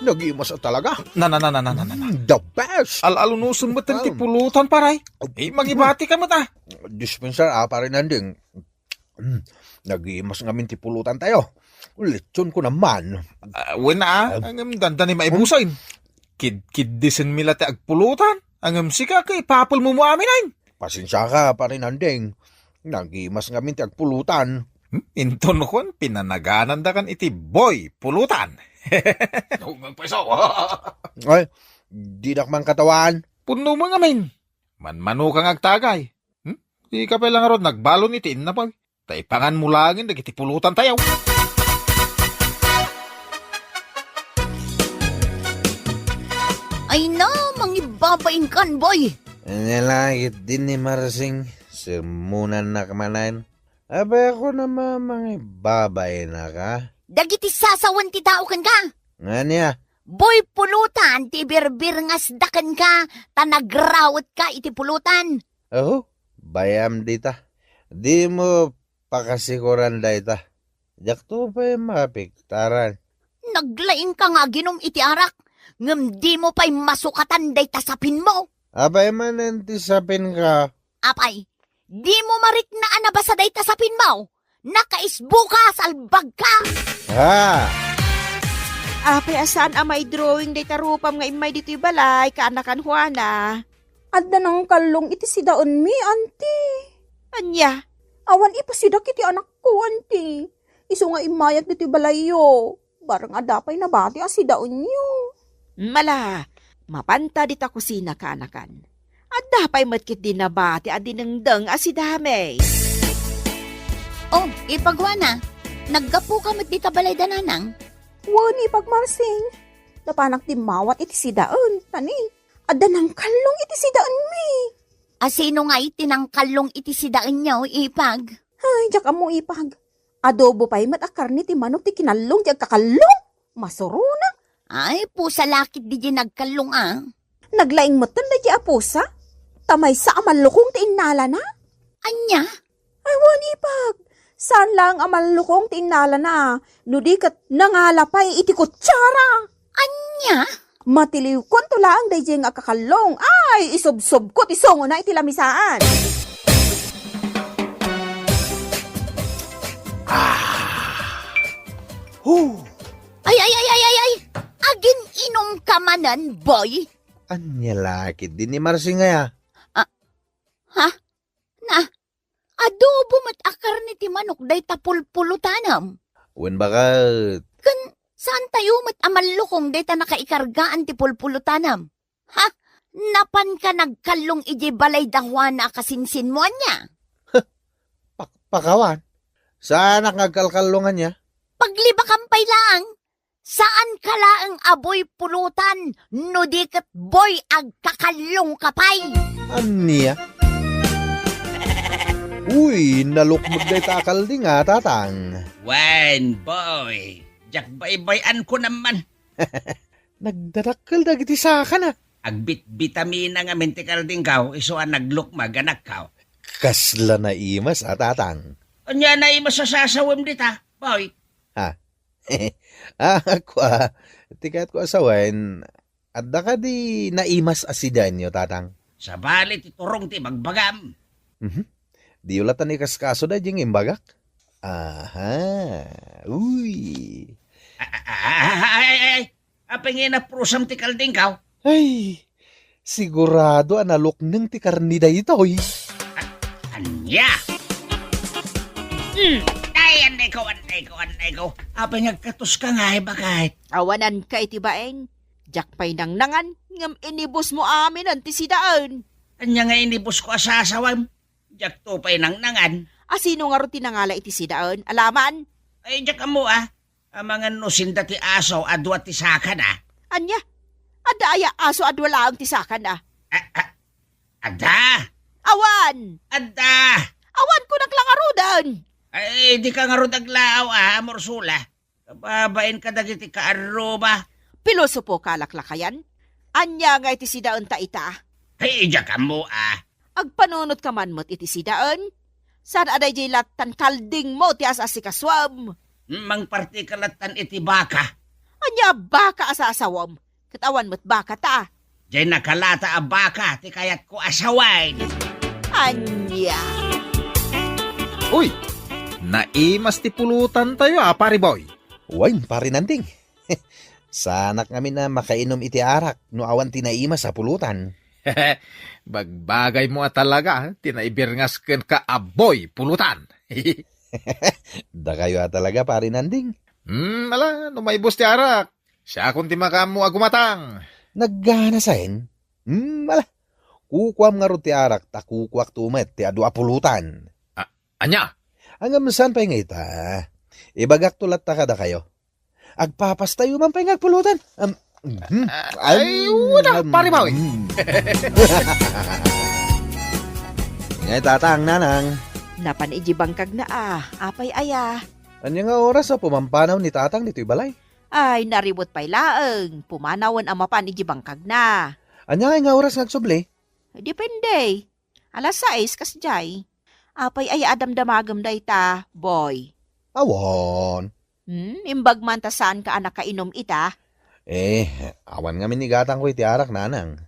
Nagimas talaga. Na. The best. Alalunusun mo ti pulutan, paray. Eh, magibati ka mo ta. Dispenser pare nanding. Nagimas ngamin ti pulutan tayo. Lechon ko naman. Wen ang ganda ni maibusain. Kid disin mila ti agpulutan. Ang sika kay papal mo aminain. Pasensya ka pare nanding. Nagimas ngamin ti agpulutan. Inton kon, pinanaganan da kan iti boy pulutan. Ay, di dakmang katawan. Puno mga min. Manmano kang agtagay. Di ka pa lang rod nagbalon iti na pag. Taipangan mo langin dagiti pulutan tayaw. Ay na, mangibabain kan, boy. Nalagit din ni Marsing. Sirmunan na kamanan. Abay ako naman mga babay na ka. Dagiti sasawan ti tao kan ka. Nga niya. Boy pulutan, ti birbir ngasdakan ka, tanagrawat ka iti pulutan. Oh, bayam dita. Di mo pakasikuran dita. Jak to pa yung mapiktaran. Naglaing ka nga ginom iti arak, ngam di mo pa'y masukatan day tasapin mo. Abay man antisapin ka. Apay, di mo marik na anabasa day tasapin mo. Nakaisbukas, albag ka. Ha! Apay asaan may drawing day tarupam nga imay dito balay, kaanakan Juana. Adda nang kalong iti sidaon mi, auntie. Anya? Awan ipasidak iti anak ko, auntie. Iso nga imayat diti balayo. Barang adapay na bati asidaon niyo. Mala, mapanta dita kusina kaanakan. At dapay matkit din na bati at dinengdeng asidame. Oh, ipagwa na. Naggapu ka mat dita balay dananang. Wani pagmarsing. Napanak di mawat iti sidaon, tani. Adda nang kalong iti sidaon mi. Asino nga iti nang kalong iti sidaan niyo, ipag? Ay, jak mo ipag. Adobo pa'y matakar ni ti manok ti kinalong ti agkakalong. Masuruna. Ay, pusa lakit di di nagkalong Naglaing matan na di apusa. Tamay sa amalukong ti inala na. Anya? Ay, wani pag. Saan lang amalukong ti inala na? Nudi kat nangalapay iti kutsara. Anya? Matiliw kon tula ang dayjeng agkakalong. Ay, isob-sob ko ti songo na iti lamisaan. Ay. Agin inom ka manan, boy. Anya lakit din ni Marsing ngaya. Ha? Na? Adobo mat akar ni ti manok day tapulpulutanam. Wen bakat. Kan saan tayo mat amalukong day ta nakaikargaan ti pulpulutanam? Ha? Napan ka nagkalong iji balay dahwana kasinsin mo niya? Pakawan. Saan ang agkalkalungan niya? Paglibakampay lang. Saan ka laang aboy pulutan, no dikat boy agkakalong kapay? Anya? Uy, nalukmod day takal di nga, tatang. Wan, boy. Jak baybayan ko naman. Nagdarakal dagiti saka na. Agbit bitamina nga mentikal din kaw, iso ang naglukmag anak kaw. Kasla na imas, tatang. Anya na imasasasawam dita, boy. Ha? Ako tikat ko asawan, adda ka di naimas asidan nyo, tatang. Sa balit iturong ti magbagam. Di ulatan ikaskaso da jing imbagak. Aha, uy. Ay. Apingin na prusam ti kalding kaw. Ay, sigurado analok ng ti karnida itoy. Anya? Ay, anay ko. Apay nagkatos ka nga, bakit? Awanan ka iti baeng. Jak pa'y nangnangan, ngam inibos mo amin ang tisidaan. Anya nga inibos ko asasawam. Jak to pa'y nangnangan. Asino nga ro tinangala iti sidaan? Alaman? Ay, jak mo Ang mga nusin dati aso, adwa ti saka na. Anya? Ada aya aso at wala ang tisakan na. Ada! Awan! Ada! Awan ko naglangarudan! Ay, di ka nga ro daglaaw, Morsula. Babain ka dagiti ka aruba. Piloso po kalaklakayan. Anya nga iti sidaan ta ita. Ay, jak mo, Agpanunot ka man mo't iti sidaan. Saan aday jay latan kalding mo ti asasikaswam. Mang partikalatan iti baka. Anya baka asasawam. Katawan mo't baka ta. Diyan nakalata a baka, ti kayat ko asaway. Anya. Uy, naimas ti pulutan tayo pari boy. Wain, pari nanding. Sanak kami na makainom iti arak no awan tinaimas sa pulutan. Bagbagay mo talaga, tinaibirngas ken ka aboy pulutan. Da kayo talaga, pari nanding. Ala, numaybos ti arak. Siya kung ti makamu agumatang. Naggana sain? Ala, kukwam nga ro ti arak, ta kukwak tumet ti adwa pulutan. Anya? Hanggang saan pa nga ita? Ibagak tulat ta kada kayo. Agpapas tayo man pa nga pulutan. Ay, wala, pari bawi. Ngay tatang nanang. Napan iji bangkag na apay aya. Anya nga oras pumampanaw ni tatang dito'y balay? Ay, naribot pa'y laeng. Pumanawan ang mapan iji bangkag na. Anya nga oras nagsuble? Depende. Alas 6 kasjay. Apay ay adamdamagam day ta, boy. Awon. Imbag man ta saan ka anak kainom ita? Awan nga minigatang ko iti arak nanang.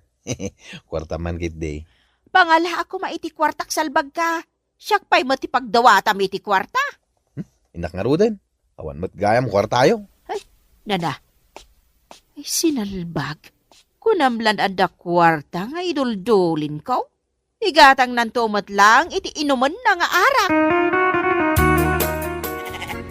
Kwarta man kit day. Pangala ako maiti kwartak salbag ka. Siyak pa'y matipagdawata iti kwarta. Inak nga ruden. Awan mat gayam kwartayo. Ay, nana. Ay, sinalbag. Kunamlan ada kwarta nga iduldulin ko. Igatang nantumat lang iti inuman na nga arak.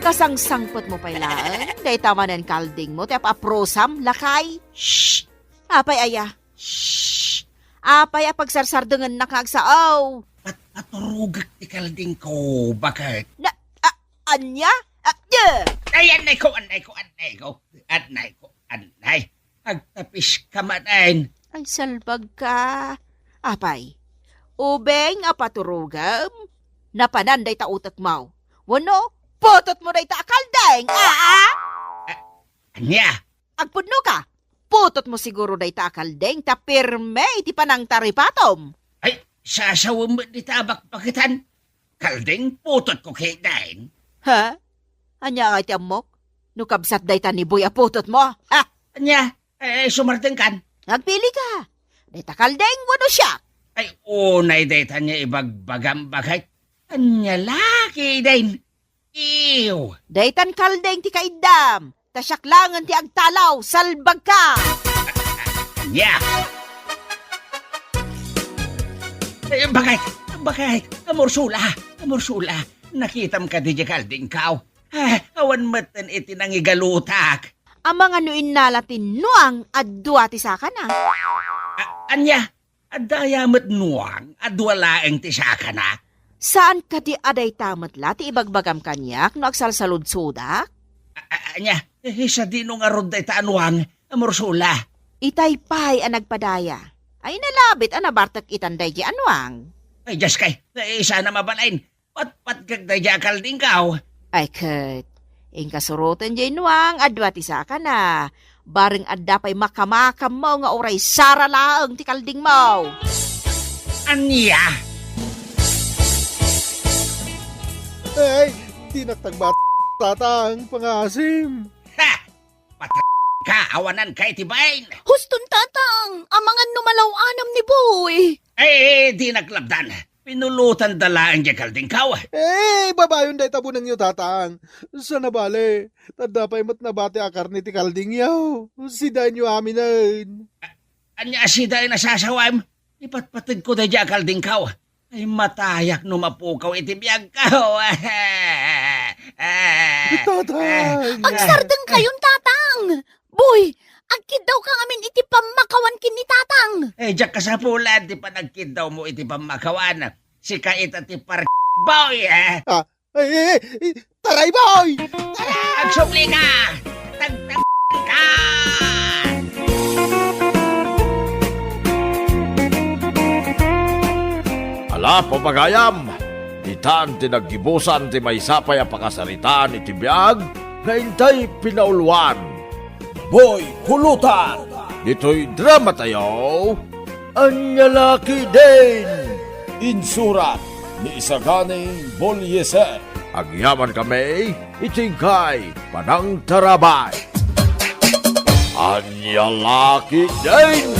Kasangsangpot mo pa'y laan. Day tamanan kalding mo. Tiap aprosam, lakay. Shh! Apay aya. Shh! Apay apagsarsardengan na kagsaaw. Paturugak ti kalding ko, bakit? Anya? Ay, anay ko. Agtapis ka manain. Ay, salbag ka. Apay, ubeng apaturugam. Napananday ta utak mau. Wano, putot mo day ta kaldeng, Anya, Agpudno ka, putot mo siguro day ta kaldeng, ta pirme iti panang taripatom. ay, sasawam mo di tabak pakitan. Kalding putot ko kay dain. Ha? Anya nga iti amok? Nukabsat day ta ni Boy a putot mo, ha? Anya, sumarteng kan. Nagpili ka. Day ta kaldeng, wano siya. Ay, unay data niya ibagbagam bagay. Anya laki din. Ew. Day tan kaldeng ti kaidam. Tasyaklangan ti agtalaw, salbag ka. Anya. Bagay. Amorsula. Nakitam ka di kalding kao. Awan matan iti nangigalutak. Ang mga nuin nalatin nuang adwa ti saka na. Anya, adayamat nuang, adwalaeng ti saka na. Saan ka ti aday tamat la ti ibagbagam kanyak no agsalsalud soda? Anya, isa di nung arod day taanuang, amorsula. Itay pay ang nagpadaya. Ay nalabit ang nabartak itanday di anuang. Ay, just kay, isa na mabalain. Pat kag day kalding kao. Ay kat, ingkasurutan di nuang adwa ti saka na. Baring adda pa'y makamakam mo nga oray sara laang ti kalding mo. Anya. Ay, di nagtagbat tatang pangasim. Ha! Ka, awanan kay tibain. Huston tatang, amangan numalaw-anam ni Boy. Di naglabdan. Pinulutan dala ang kalding kao. Babayon day tabo ng iyo tatang. Sa nabale, tadapay mat nabati akar ni ti kalding yaw. Sidain niyo aminan. Anya siday nasasawam. Ipatpatid ko day kalding kao. Ay matayak numapukaw iti biyag kao. Tatang! Ang sardeng kayon tatang. Boy, agkid daw kang amin iti pamakawan kini tatang. Diyak ka sa pulad, di pa nagkid daw mo iti pamakawan. Si kait at ipar boy, Taray boy! Agsumli ka! Tagtag ka! Ala pamagayam, itan tinaggibusan ti may sapay a pakasaritaan iti biyag, na intay pinauluan. Boy Kulutan! Dito'y drama tayo, Anya Laki din! Insurat ni Isaganing Bolyeser. Agyaman kami, itingkay Panang Tarabay. Anya Laki din!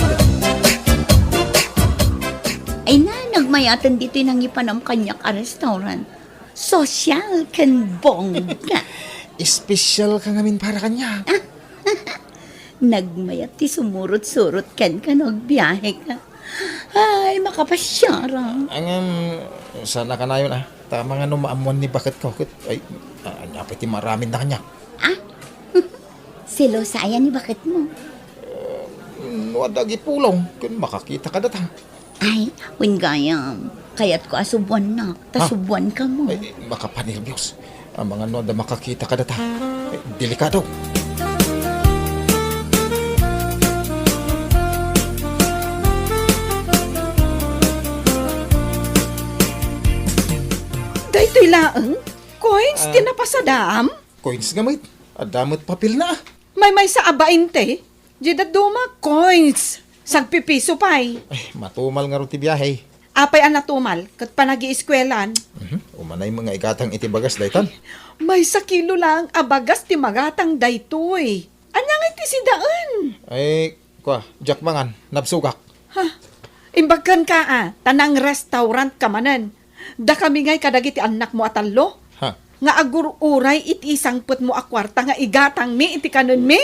Ay na, nagmayatan dito nang ipanam kanyak a restaurant. Social kan bongga. Espesyal ka ngamin para kanya. Nagmayat ti sumurot-surot kan biyahe ka. Ay, makapasyara. Sana ka na yun Tama nga numaamuan ni bakit ko. Ay, anya pati maraming na kanya. Silosaya ni bakit mo? Wadagi pulong. Kung makakita ka datang. Ay, wingayam. Kaya't ko asubuan na. Tasubuan ka mo. Ay, makapanilbyos. Ang mga noda makakita ka datang. Ay, delikado. Daytoy laeng, coins tinapasadam. Coins gamit. Adamot papel na. May sa abainte. Jida duma coins. Sagpipiso pay. Ay, matumal nga ro ti biyahe. Apay ang natumal, kat panagi-eskwelan. Umanay mga igatang itibagas daytan. May sa kilo lang abagas ti magatang daytoy. Anyang iti sidaan. Ay, Jack Mangan, nabsugak. Imbagkan ka tanang restaurant kamanan. Da kami ngay kadagiti anak mo atalo. Nga agururay iti isang put mo akwarta nga igatang mi iti kanon mi.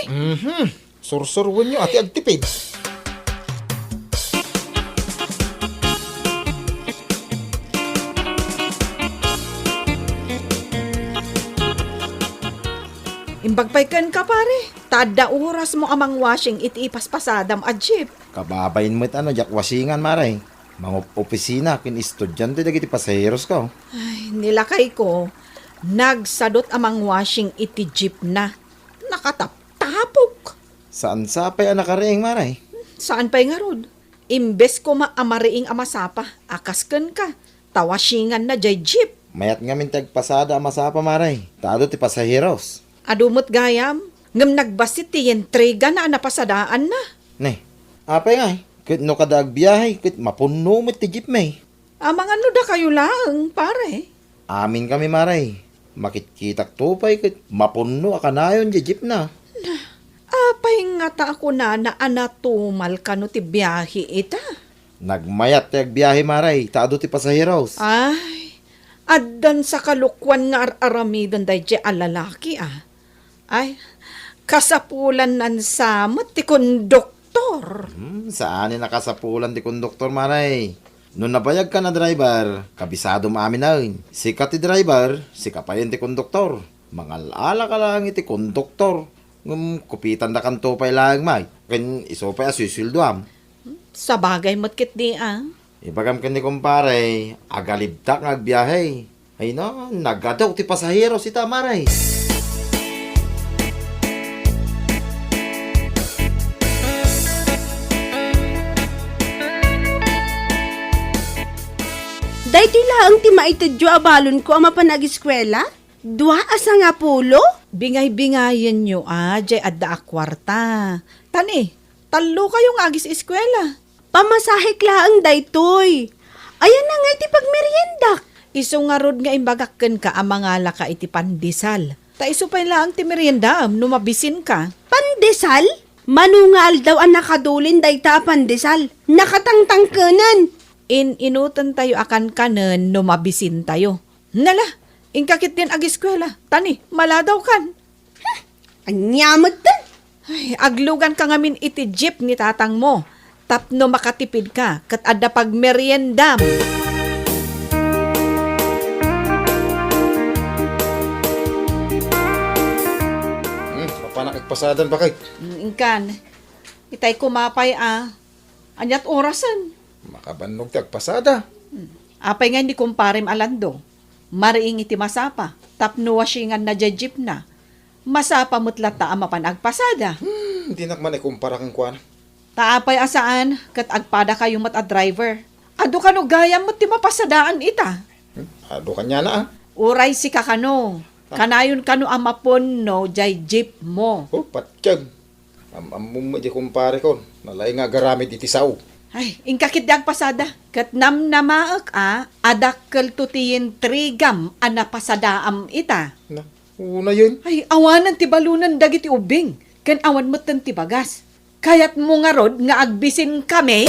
Sursurwon nyo ati agtipid. Imbagpaykan ka pare. Tada oras mo amang washing iti ipaspasadam a jeep. Kababayin mo Jack wasingan maray. Mga opisina, kin estudyante dagiti pasaheros ka. Ay, nilakay ko. Nagsadot amang washing iti jeep na. Nakataptapok. Saan sapay ang nakariing maray? Saan pa'y nga rod? Imbes ko maamariing amasapa, akasken ka. Tawasingan na jay jeep. Mayat nga min tagpasada masapa maray. Tado ti pasaheros. Adumot gayam, ngam nagbasit ti yentriga na napasadaan na. Ne, apay nga kit no kadag biyahe, kit mapuno mo ti jeep may. Amang ano da kayo lang, pare. Amin kami maray. Makitkitak tupay, kit mapuno akanayon di jeep na. Apay nga ta ako na anatumal ka no ti biyahe ita. Nagmayat ti agbiyahe maray, tado ti pasaheros. Ay, addan sa kalukwan nga aramidan day di alalaki ah. Ay, kasapulan nan samot ti konduktor. Saan ni nakasapulan ti konduktor maray? Nung nabayag ka na driver, kabisado maamin na rin. Sika ti driver, sika pa yun ti konduktor. Mangalala ka lang iti konduktor. Kupitan na kan tupay lang may. Ken isopay asusilduam. Sa bagay mo't kit di ah. Ibagam ka ni kumpare, agalibdak nga agbiyahe. Ay no, nagadaw ti pasahero si Tamaray. Dahiti lang ti maitadyo abalon ko ang mapanag-eskwela? Dua asa nga pulo? Bingay-bingayan nyo jay adda akwarta. Tani, talo kayong agis eskwela. Pamasahik laang daytoy. Ayan na nga iti pagmeriendak. Iso nga rod nga imbagakken ka amangala ka iti pandesal. Ta iso pa lang ti merienda numabisin ka. Pandesal? Manungal daw ang nakadulin dayta pandesal. Nakatangtangkanan. Inutan tayo akan kanen numabisin tayo. Nala, ingkakit din ag eskwela. Tani, maladaw kan. Anyamot din. Ay, aglugan ka ngamin iti jeep ni tatang mo. Tapno makatipid ka, kat adda pag meriendam. Papanakagpasadan ba kay? Ingkan, itay kumapay anyat orasan. Makabannog ti agpasada. Apay nga hindi kumparim alando. Mariing iti masapa. Tapno wasingan na jeep na. Masapa mutlata ang mapanagpasada. Hindi nakman ikumpara kang kuwan. Taapay asaan, kat agpada kayo mat a driver. Ado kano gayam mo ti mapasadaan ita. Ado kanya na Uray si kakano. Kanayon kano amapon no jay jeep mo. Oh, patkyag. Amum di kumpare kon. Nalay nga garamid iti sao. Ay, ingkakit di agpasada. Kat namnamaak adakkel tutiyin trigam anapasadaam ita. Na, una yun. Ay, awanan ti balunan dagiti ubing. Kan awan mo ti bagas. Kayat mo nga rod nga agbisin kami.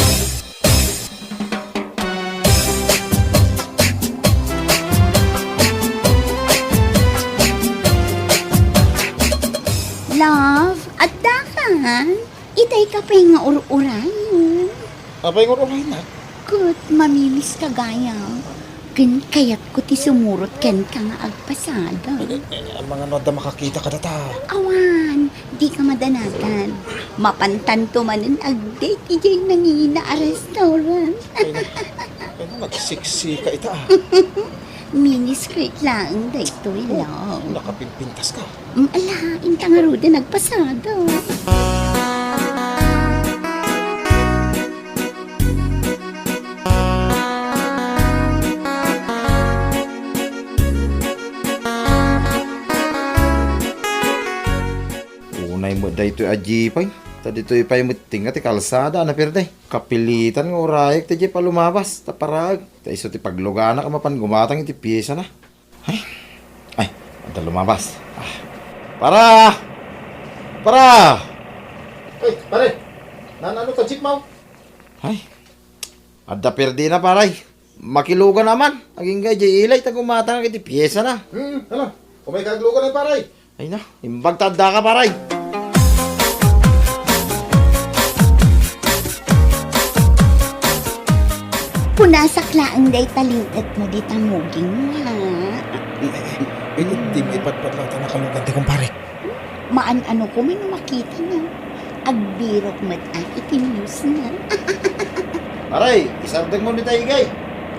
Love, adda ka. Itay ka pa nga ur-urayon. Abay ngururay na. Kut, mamimis ka gaya. Ken kayat ko ti sumurot ken ka nga agpasada. Ang mga noda makakita ka data. Awan, di ka madanagan. Mapantanto manen agdate ijay nangina a restaurant. Ay na, nagsiksi ka ita. Miniskirt lang daytoy lang. Nakapimpintas ka. Ala, inta nga ruda nagpasada. Unay mo dayto ajipay. Tadi to ipay mo tinga ti kalsada na perde. Kapilitan nga urayek ti jeep lumabas. Taparag. Ta iso ti paglugana ka mapan gumatang iti piyesa na. Ay, anta lumabas. Para! Ay, pare. Nanano ka jeep mo? Ay, adda perde na paray. Makilugan naman. Aging gay jay ilay ta gumatang iti piyesa na. Ano? Kumay kaglugan ng paray. Ay na, imbag tanda ka paray. Punasakla ang day talingat mo di tamuging ha. Hindi mo ipatpatlaw ta nakalugan ti kumpare. Maan ano ko may makita na. Agbirok mat iti news na. Paray, isardag mo ni tayo gay.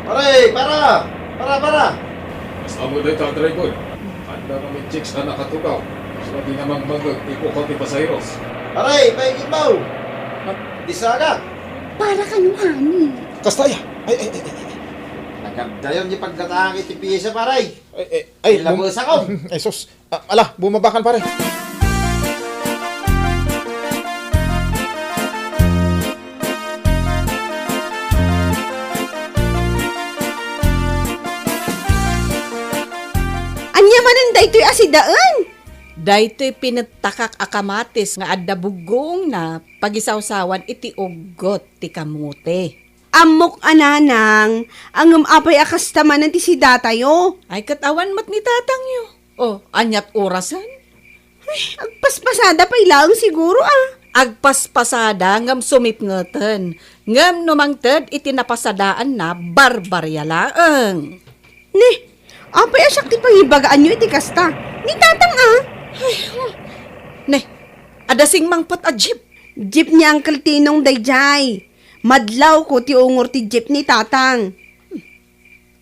Paray, para! Amo day ta driver. Anda kami chicks na nakatugaw. So di namang mag-ikukaw ti pasayros. Paray, paigid mo! Disaga! Para kanuhani. Kastaya. Ay. Dayon yung pagkataang iti piyesa, paray. Ay, Ilabos ako. Ay, sus. Ala, bumabakan pare. Anya manan daytoy asidaan. Daytoy pinatakak akamatis nga adda bugong na pagisawsawan iti ugot ti kamote. Amok ananang, ang apay akas tamanan ti si datayo. Ay katawan mat ni tatang yo. Oh, anyat orasan? Agpaspasada pa ilang siguro Agpaspasada ngam sumipngeten. Ngam numangted iti napasadaan na barbarya laeng. Ne, apay asyak ti pangibagaan nyo iti kasta. Ni tatang Ne, adasing mangpot a jeep. Jeep ni Uncle Tinong dayjay. Madlaw ko ti ungor ti jeep ni tatang.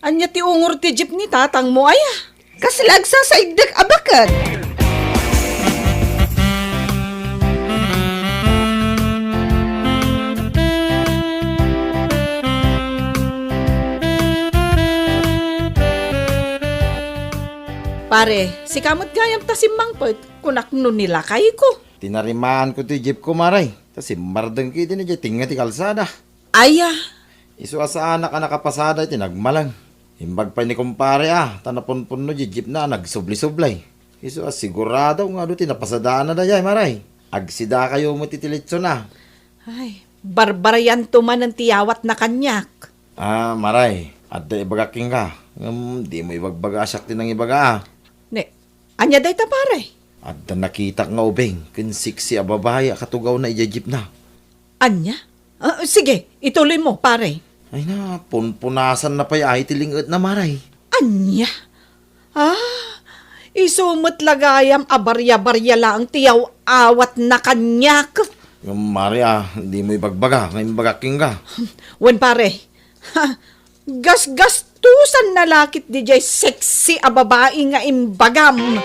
Anya ti ungor ti jeep ni tatang mo aya. Kaslagsa sa igdag abakat. Pare, si kamot gayam ta si mangpot kunak no nila kay ko. Tinarimaan ko ti jeep ko, maray. Tas mardeng ki din niya tinga ti kalsada. Aya, Isu asa anak nakapasada iti nagmalang. Himbag pa ni kumpare tanapon-pon no jeep na nagsubli-sublay. Isu sigurado nga do tinapasadaan na dayay, maray. Agsida kayo mo titilitso na. ay, barbaryan tuman ang tiyawat na kanyak. Maray. At ibagaking ka. Di mo ibagbaga asyak din ang ibaga. Ne, anya day ta pare. At nakita nga ubeng. Kinsiksi a babae katugaw na ijajip na. Anya? Sige, ituloy mo pare. Ay na, punpunasan na pa'y ay tilingit na, maray. Anya? Isumot lagayam abarya-barya lang tiyaw awat na kanyak. Mari hindi mo ibagbaga. Ngayon bagaking ka. Wen pare, gas-gastusan na lakit di jay sexy a babae nga imbagam.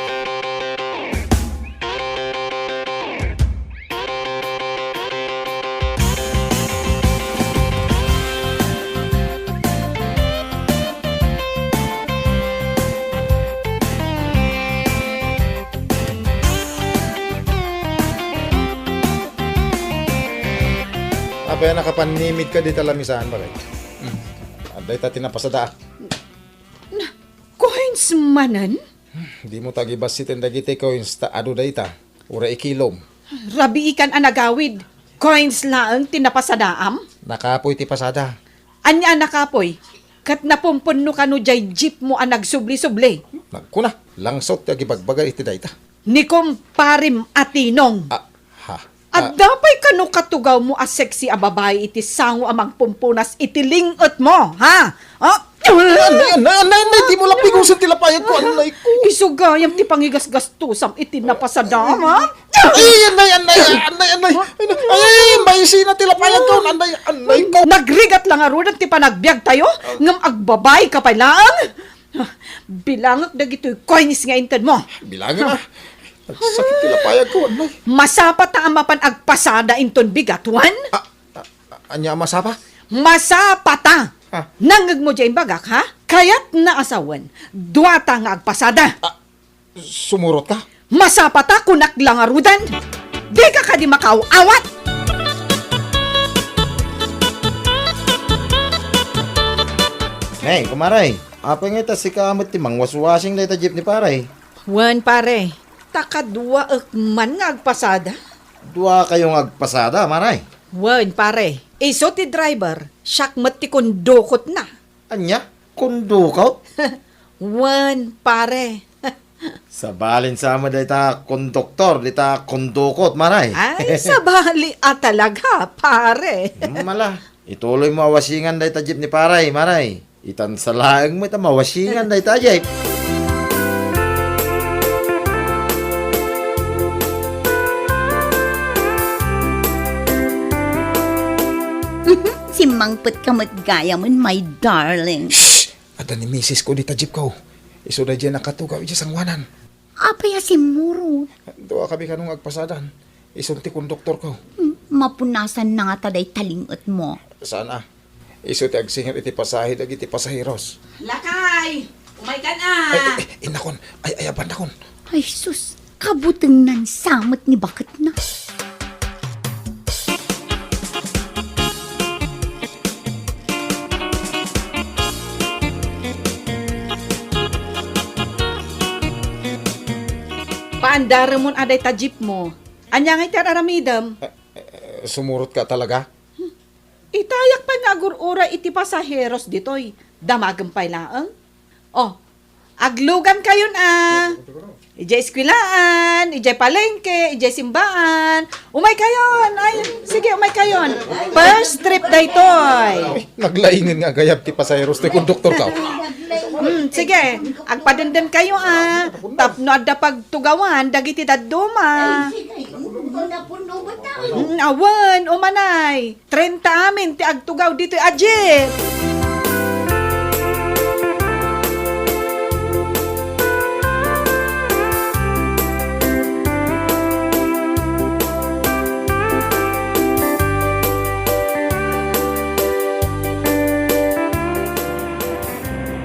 Apay nakapanimid ka di talamisan pare. Aday ta tinapasada. Coins manan? Di mo tagibas si tendagite ko yung ado dayta. Ura ikilom. Rabi ikan anagawid. Coins laang tinapasadaam? Nakapoy ti pasada. Anya nakapoy? Kat napumpunno ka no jay jeep mo ang nagsubli-subli. Nagkuna, langsot ti agibagbaga iti dayta. Ni kumparim atinong. At dapay kano katugaw mo as sexy a babae iti sango amang pumpunas iti lingot mo, ha? Anay, di mo lang pigusan tilapayag ko, anay ko. Isugayam ti pangigas-gastusam iti napasadam, ha? Anay, may sina tilapayag ko, anay ko. Nagrigat lang arunan ti panagbiag tayo, ngam agbabay ka pa lang. Bilangak na gito'y coins nga inted mo. Bilangan sakit tilapayag ko, anay. Masapa ta amapan agpasada inton bigatuan? Anya masapa? Masapa ta! Nangag mo dyan bagak, ha? Kaya't naasawan, duwata nga agpasada. Sumurot ka? Masapa ta kunak lang arudan. Di ka di makauawat. Hey, kumaray. Apa nga ita si kamot ti mangwaswasing na ita jeep ni paray. Wan pare, takadwa man nga agpasada. Dua kayong agpasada, maray. Wan pare, iso ti driver, siyak mati kondukot na. Anya? Kondukot? Wan pare. Sa balin sama dita konduktor, dita kondukot, maray. Ay, sabali talaga, pare. Mala, ituloy mo awasingan dita jeep ni paray, maray. Itan sa laeng mo ita mawasingan dita jeep. Si mangpot kamot gaya mon, my darling. Shhh! Ada ni misis ko di tajip ko. Iso na dyan nakatugaw iti sangwanan. Apaya si Muro. Doa kami kanong agpasadan. Isunti kong doktor ko. Mapunasan na nga taday talingot mo. Saan Iso ti agsingir iti pasahid ag iti pasahiros. Lakay! Umay ka na! Inakon, ay aban nakon. Ay sus, kabuteng nan samot ni bakit na. Paandara mo aday ta jeep mo. Anya nga iti aramidam. Sumurot ka talaga? Itayak pa nga agurura iti pasaheros ditoy. Damagampay laang. Oh, aglugan kayon Ijay eskwilaan, ijay palengke, ijay simbaan. Umay kayon. Ay, sige, umay kayon. First trip daytoy. Naglaingin nga gayab ti pasahiros ti konduktor ka. Sige, agpadenden kayo Tapno adda pagtugawan, dagiti dadduma. Awan, umanay. 30 amin ti agtugaw dito ajit.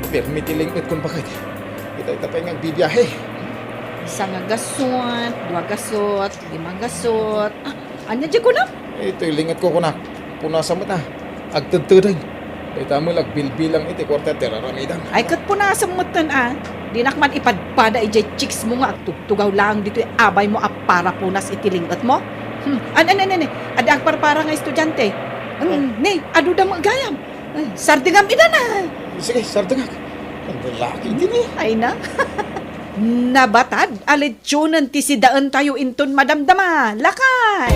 Permitiling kung bakit. Kita pa nga bibiyahe. Isa nga gasot, dua gasot, limang gasot. Anya di ko na? Ito'y lingat ko kunak. Punasa mo na. Agtudtudan. Kita mo bilbilang iti kwarta teraramidang. Ay kat punasa mo Di nakman ipadpada ijay chicks mo nga agtugtugaw lang dito abay mo para punas itilingat mo. Ada agparpara nga estudyante. Ne, adu da magayam. Sardingam ida na. Sige, sardingak. Ang lalaki din Ay na. Nabatad, alitsyonan ti sidaan tayo inton madamdama. Lakay!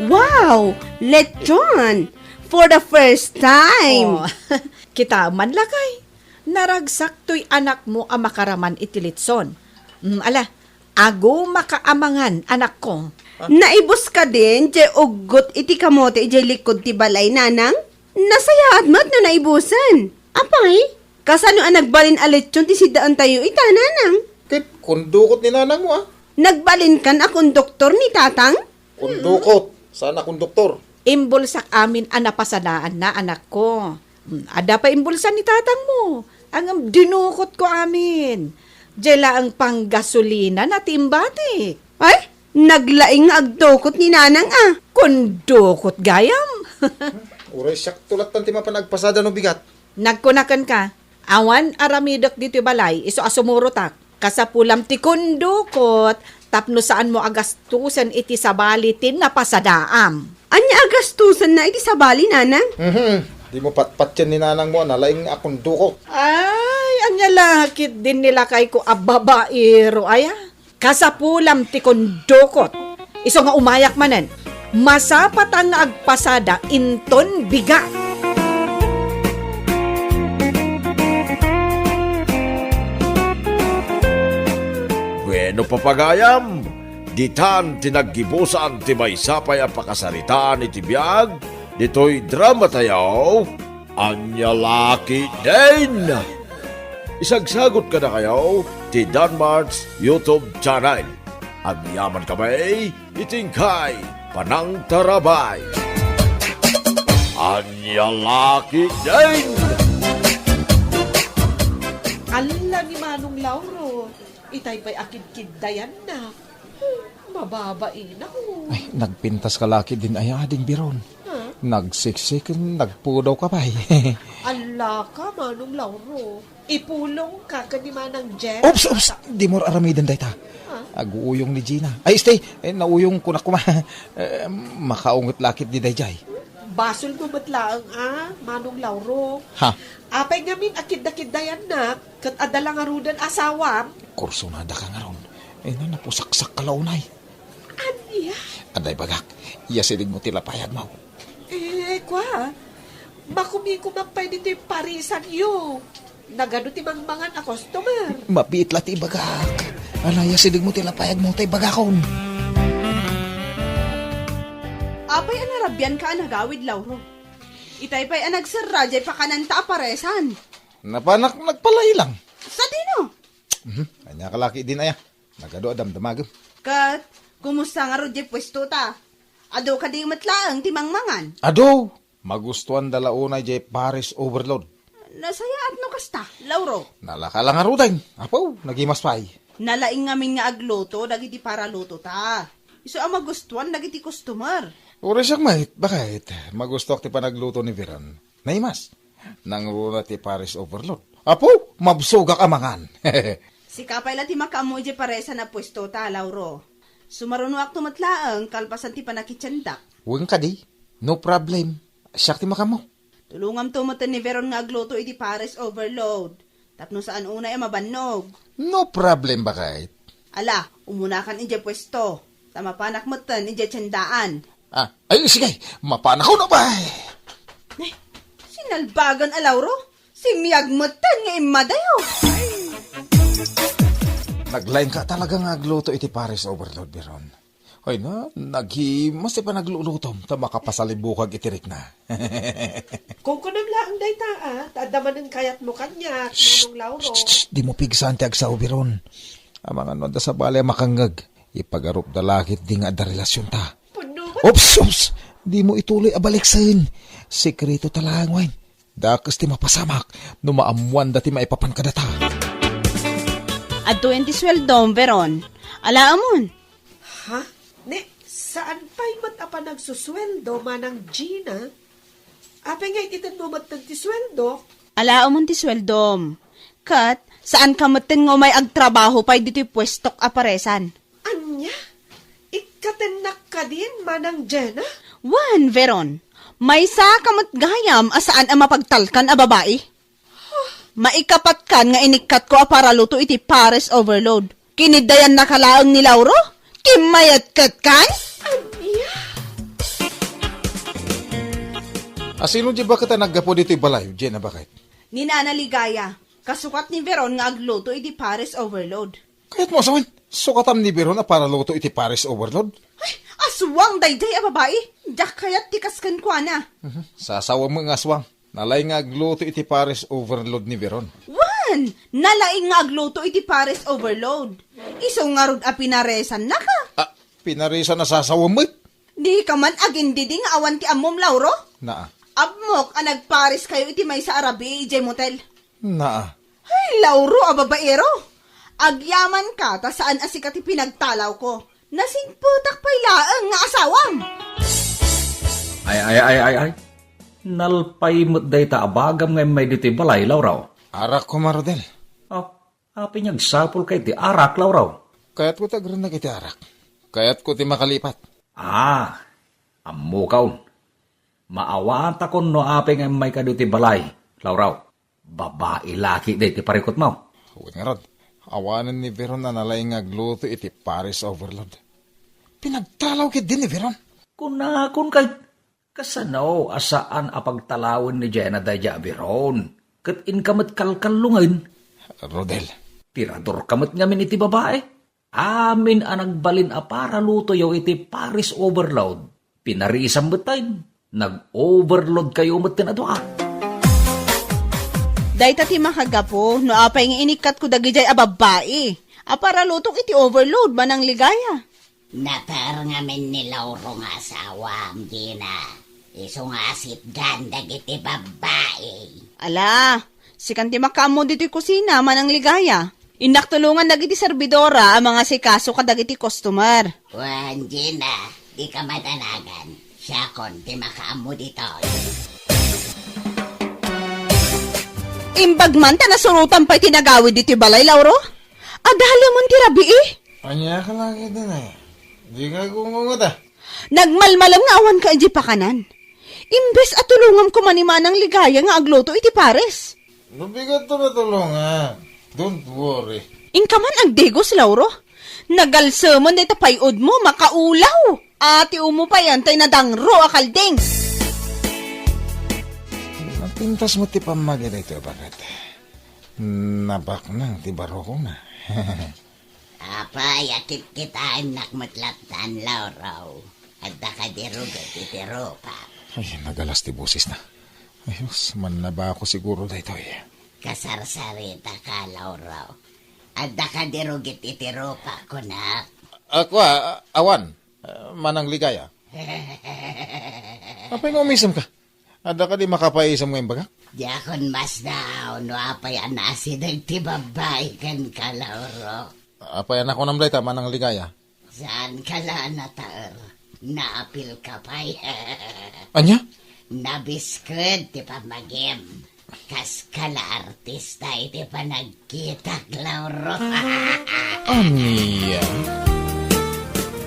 Wow! Lechon! For the first time! Kita man lakay. Naragsak to'y anak mo ang makaraman itilitson. Ago makaamangan anak ko. Naibos ka din, jay ugot iti kamote jay likod ti balay nanang? Nasayaat mat no naibusan. Apay? Kasano ang nagbalin aletsyon ti sidaan tayo ita nanang? Kit, kundukot ni nanang mo Nagbalin kan akong doktor ni tatang? Kundukot. Sana konduktor. Imbulsak amin anapasanaan na anak ko. Ada pa imbulsan ni tatang mo. Ang dinukot ko amin. Diyala ang panggasolina na timbatik. Ay, naglaing agdukot ni nanang Kundukot gayam. Uray siyak tulat tanti mapanagpasada no bigat. Nagkunakan ka. Awan aramidok dito balay. Iso asumurotak. Kasapulam ti kundukot. Tapno saan mo agastusan iti sabalitin na pasadaam. Anya agastusan na iti sabali nanang? Di mo patpat yan ni nanang mo, nalaing akong dukot. Ay, anya lakit din nila kay ko ababairo, aya. Kasapulam ti kondukot. Iso nga umayak manen. Masapat ang agpasada inton bigat. Bueno papagayam, ditan tinaggibusan ti may sapay ang pakasaritaan iti biyag, dito'y drama tayo, anya laki din. Isagsagot ka na kayo, ti Danmarts YouTube channel. Ang yaman kamay, itingkay, panang tarabay. Anya laki din. Ala ni Manong Lauro, itay ba'y akid-kid-dayan na. Mababain ako. Ay, nagpintas ka laki din ay ading biron. Nagsiksik, nagpudaw ka pa Ala ka, Manong Lauro. Ipulong ka kanima ng Jen. Oops! Di mo aramidan day ta. Aguuyong ni Gina. Ay, stay. Nauyong kunak kuma. Makaungot lakit di dayjay. Basol mo matlaang Manong Lauro. Ha? Apay ngamin akid-akid-dayan na, kat adalang arudan asawam. Kursonada ka nga ron. Napusaksak ka launay. Anya? Anday bagak. Yasilig mo tila payag mo. Kwa? Makumikumampay dito yung parisan yo. Nagano ti mangmangan a customer. Mapiit lati bagak. Alaya silig mo tila payag mo tay bagakon. Apay anarabyan ka nagawid, Lauro. Itay pa'y anagsara, jay pakananta aparesan. Napanak nagpalay lang. Sa dino? Kanya kalaki din aya. Nagado damdamagam. Kat, kumusta nga ro jay pwesto ta? Ado ka di matlaang timangmangan. Ado, magustuhan dalauna jay Paris overload. Nasaya at no kasta, Lauro. Nalaka lang arudain. Apaw, nagimas pay. Nalaing ngamin nga agluto, dagiti para luto ta. Iso ang magustuhan, dagiti customer. Ura siya mait, bakit? Magusto ti panagluto ni Veron. Naimas, nangruna ti Paris overload. Apo, mabsuga ka mangan. Si kapay lang ti makaamoy di paresa na pwesto ta, Lauro. Sumaruno ak tumatlaang, kalpasan ti panakitsandak. Huwag ka di, no problem. Siya ti makamo. Tulungam tumatan ni Veron nga agluto iti Paris overload. Tapno saan una ay mabannog. No problem bakit? Ala, umuna kan ije pwesto. Tama panak matan ije tsandaan. Ay, sige, mapanakaw na ba? Sinalbagan, Lauro. Simiyag matan nga imadayo. Naglain ka talaga nga agluto iti Paris overload, Veron. Hoy na, naghimas ti pa naglulutom, ta makapasalibukag itirik na. Kung kunam lang day ta, tadamanin kayat mo kanya, Manong Lauro. Di mo pigsan ti agsaw, Veron. Ang mga nonda sa balay makangag, ipagarup dalakit di nga da relasyon ta. Ops! Di mo ituloy abaliksin. Sekreto talang, wain. Dakas ti mapasamak, numaamuan dati maipapan ka data. At 20 sweldom, Veron. Ala amon. Ha? Ne, saan pa'y apa nagsusweldo, Manang Gina? Apay nga ititan mo ti sweldo? Ala amon ti sweldom. Kat, saan ka matin nga may agtrabaho pa'y dito'y pwestok aparesan? Anya? Ikatenak ka din, Manang Jenna? Wan, Veron. May sa kamot gayam asaan ang mapagtalkan a babae? Maikapat kan nga inikat ko a para luto iti Paris overload. Kinidayan na kalaang ni Lauro? Kimayat kat kan? Asino di ba kita naggapo dito balay, Jenna, bakit? Ni Nana Ligaya. Kasukat ni Veron nga agluto iti Paris overload. Kaya't mo asawin, sukatam ni Veron na para luto iti Paris overload? Ay, aswang dayday a babae. Dak kayat tikaskan ko na. Sasawa mo nga aswang. Nalay nga agluto iti Paris overload ni Veron. Wan! Nalaing nga agluto iti Paris overload. Iso nga rod a pinaresan na ka. Pinarisa na sasawa mo. Di ka man agindidi nga awan ti amom, Lauro? Naa. Abmok a nagparis kayo iti may sa Arabi, ije motel. Naa. Ay, Lauro, a babaero. Agyaman ka, ta saan asikat pinagtalaw ko. Nasingputak pa'y laang nga asawam. Ay. Nalpay mo't day ta abagam ngay may diti balay, Lauraw. Arak ko, Marodel. Api niyag sapul kay ti arak, Lauraw. Kaya't ko tagran na kiti arak. Kaya't ko ti makalipat. Amukaw. Maawaan ta kon no api ngay may kaditi balay, Lauraw. Babae laki day ti parikot mo. Huwag nga rod. Awanan ni Veron na nalay nga gluto iti Paris overload. Pinagtalaw kit din ni Veron. Kun kay kasanaw asaan apagtalawin ni Jenna dayja Veron. Kat inkamat kalkalungan. Rodel. Tirador kamat ngamin iti babae. Amin anagbalin a para luto yaw iti Paris overload. Pinarisam betayin. Nag-overload kayo mat tinadwa. Day tati makagapo, no apay nga inikat ko dagijay a babae. A para lutong iti overload, manang Ligaya. Napar ngamin ni Lauro nga asawam, Gina. Iso nga sitgan dagiti babae. Ala, si kanti makamo dito'y kusina, manang Ligaya. Inaktulungan dagiti servidora ang mga sikaso ka dagiti customer. Wan, Gina, di ka matanagan. Siya kon di makaamo dito. Imbag man ta nasurutan pa'y tinagawid dito balay, Lauro? Adala mo ti rabi eh. Anya ka lagi din eh. Di ka gumungot ah. Nagmalmalam nga awan ka iji pakanan. Imbes at tulungan ko manimanang Ligaya nga agluto iti Paris. Nabigat to na tulungan. Don't worry. Inka man agdegos, Lauro. Nagalsamon na itapayod mo, makaulaw. Ati umo pa yan, tay nadangro akaldeng. Napintas mo ti pamagi na ito, bakit? Nabak nang ti baro ko na. Apay, akit kitaan nakmatlatan, Lauro. At nakadirugay iti ropa. Ay, nagalas ti busis na. Ayos, man na ba ako siguro dito eh. Kasarsarita ka, Lauro. Adda ka dirugit itiro ka ko na. Ako awan, manang ligaya. Apay nga umisam ka? Ada ka di makapaisam ngayon baga? Diakon mas daw, no apay anasi nagtibabay kan ka, Lauro. Apay anak ko namlay ta, manang ligaya. Saan ka lang nataer? Naapil ka pa'y. Anya? Nabiskod, ti pa magim. Kas kala artista, iti pa nagkita, Lauro. Anya?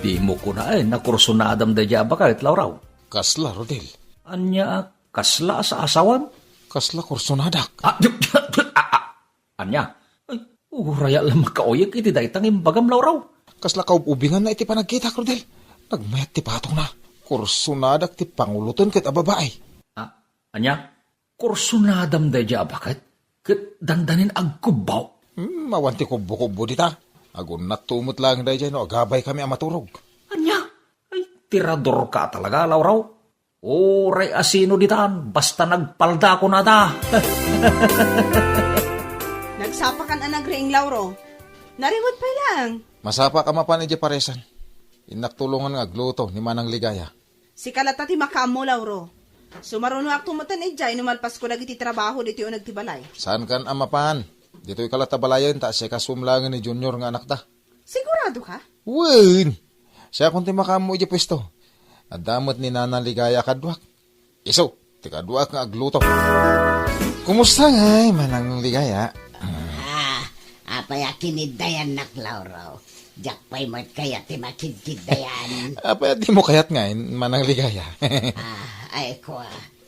Di mo ko na nakursunadam da jaba kahit Lauraw. Kasla, Rodel. Anya, kasla sa asawan? Kasla kursunadak. Anya, ay, raya lang makaoyek iti daitang imbagam Lauraw. Kasla kaububingan na iti panagkita, Rodel. Nagmayat ti patong na. Kursunadak ti pangulutan ket a babae. Anya, kursunadam da jaba kahit dandanin agkubaw. Mawanti kubo-kubo dita. Agun natumot lang da dyan, no, agabay kami ang maturog. Anya, ay tirador ka talaga, Lauraw. Oray asino ditan, basta nagpalda ko na da. Nagsapakan ang nagreing Lauro. Nariwad pa lang. Masapa ka mapan iti paresan. Inaktulungan nga gluto ni Manang Ligaya. Si kalata ti makamo, Lauro. Sumaruno ak tumutan ijay, numalpas ko lagi ti trabaho dito yung nagtibalay. Saan kan amapan? Dito ikalat-tabalayan ta siya kasumlangan ni Junior nga anak ta. Sigurado ka? Wen! Siya kung ti makamo iti pwesto. Adamot ni Nanang Ligaya kadwak. Iso, ti kadwak nga agluto. Kumusta nga, Manang Ligaya? Apay akiniddayan nak, Lauro. Jakpay mo't kaya ti makidkiddayan. Apay di mo kayat nga, Manang Ligaya. Ay ko,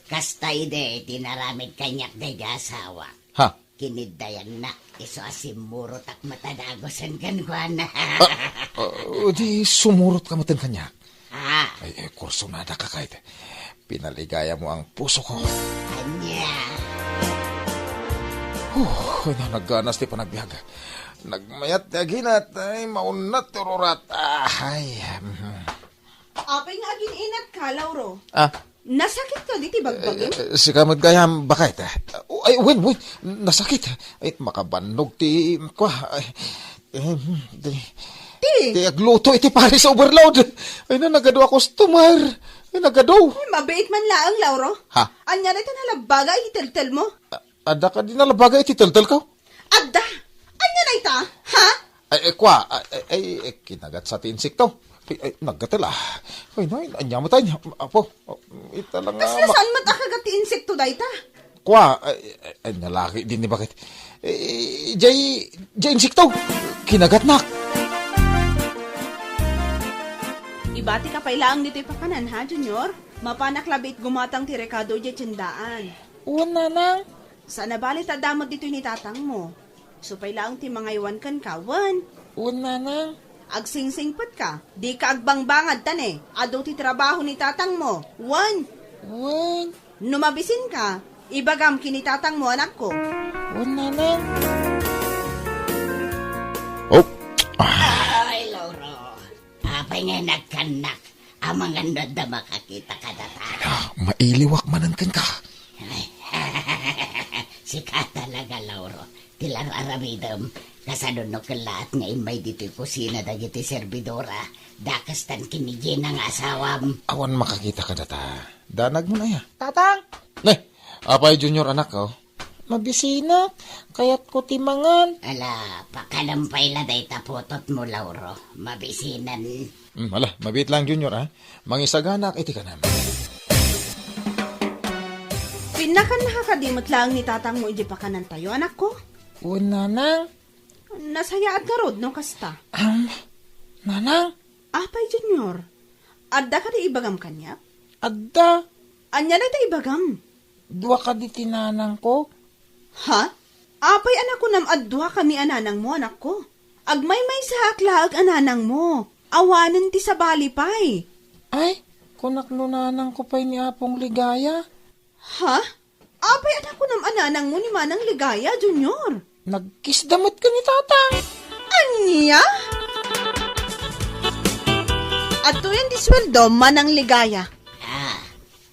kasta ide, tinaramid kanyak day asawa. Ha? Kiniddayan nak, iso asimuro tak matadagosan kan Di sumurot ka matin kanya. Ha? Ay, kursunada ka kahit. Pinaligaya mo ang puso ko. Anya. Nagganas di panagbiyaga. Nagmayat aginat ay maunat tururat. Ay. Apay nga aginat ka, Lauro. Nasakit ka, di ti bagbagin? Si kamad gayam, bakit? Ay, win. Nasakit. Ay, makabanog ti, ti agluto, iti pari sa overload. Ay, nagado ako customer. Ay, nagado. Mabait man laang, Lauro. Ha? Anya na ito nalabaga, iteltel mo. Ada ka din nalabaga, iti teltel ka? Ada? Anya na ita? Ha? Ay, kinagat sa tinsik to. Ay, naggatala. Ay, anya mo tayo. Apo, ita lang nga. Kasla saan mat akagat ti insekto da ita? Ay, nalaki din ni bakit. Jay insekto. Kinagat nak. Ibati ka pailaang dito'y pakanan, ha, Junior? Mapanak labit gumatang ti rekado di tiyandaan. Una nang. Sana balit adamot dito'y ni tatang mo. So pailaang ti mga iwan kan kawan. Una nang. Agsingsingpot ka. Di ka agbangbangad tan eh. Ado ti trabaho ni tatang mo. Wan. Numabisin ka. Ibagam kinitatang mo, anak ko. Una nang. Ay, Lauro. Apay nga nagkanak. Amang anda da makakita ka data. Mailiwak manan kan ka. Sika talaga, Lauro. Tilar aramidam. Kasadon no kalat nga imay dito'y kusina dagiti servidora. Dakastan kinigin ang asawam. Awan makakita ka data. Danag mo na ya. Tatang. Apay Junior anak ko. Mabisina. Kayat ko timangan. Ala, pakalampay la day tapotot mo, Lauro. Mabisinan. Ala, mabit lang Junior ha. Mangisaganak iti ka naman. Pinakan nakakadimot lang ni tatang mo iji pakanan tayo, anak ko. Una nang. Nasayaat ka rod, no kasta? Nanang. Apay, Junior. Adda ka di ibagam kanya? Adda. Anya na ita ibagam? Dua ka di tinanang ko. Ha? Apay anak ko nam adwa kami ananang mo, anak ko. Agmay-may sa haklaag ananang mo. Awanan ti sa balipay. Ay, kunak nanang ko pa'y ni Apong Ligaya. Ha? Apay anak ko nam ananang mo ni Manang Ligaya, Junior. Nagkisdamot ka ni tatang. Anya? At to yan di sweldo, Manang Ligaya.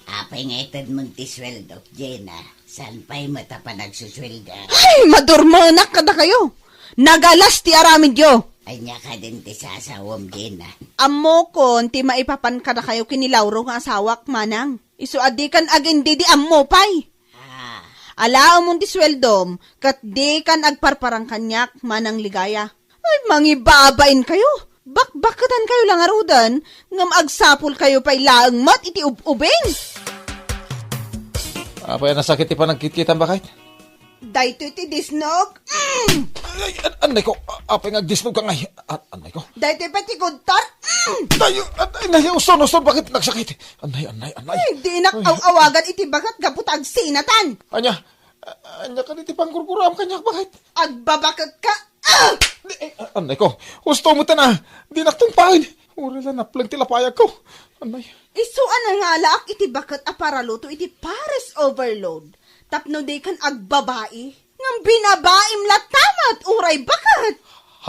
Apay nga itad mong tisweldo, Jenna. Saan pa'y mata pa nagsuswelda? Ay, madurmanak kada kayo. Nagalas ti aramid yo. Anya ka din ti sasawam, Jenna. Ammo kon ti maipapan kada kayo kinilauro nga asawak manang. Isu adikan agin di ammo pay. Alao mong ti sweldom, kat di kan agparparang kanyak manang ligaya. Ay, mangibabain kayo. Bakbakatan kayo lang arudan, ngam agsapol kayo pa'y laang mat iti ubeng. Apay nasakit ti panagkit-kitan bakit? Dahito iti disnog. Ay, anay ko, apay nagdisnog ka ngay. Anay ko. Dahito pati kuntar. Anay, uson, bakit nagsakit? Anay. Ay, di awagan iti bagat gaput agsinatan. Anya ka niti panggurguram kanyak bakit? Agbabakat ka. Anay ko, gusto mo na, di naktumpahin. Urala na plang tilapayag ko. Anay. Isuan na nga laak iti bakat aparaluto iti pares overload. Tapno di kan agbabae. Ngam binabaim latamat uray bakat.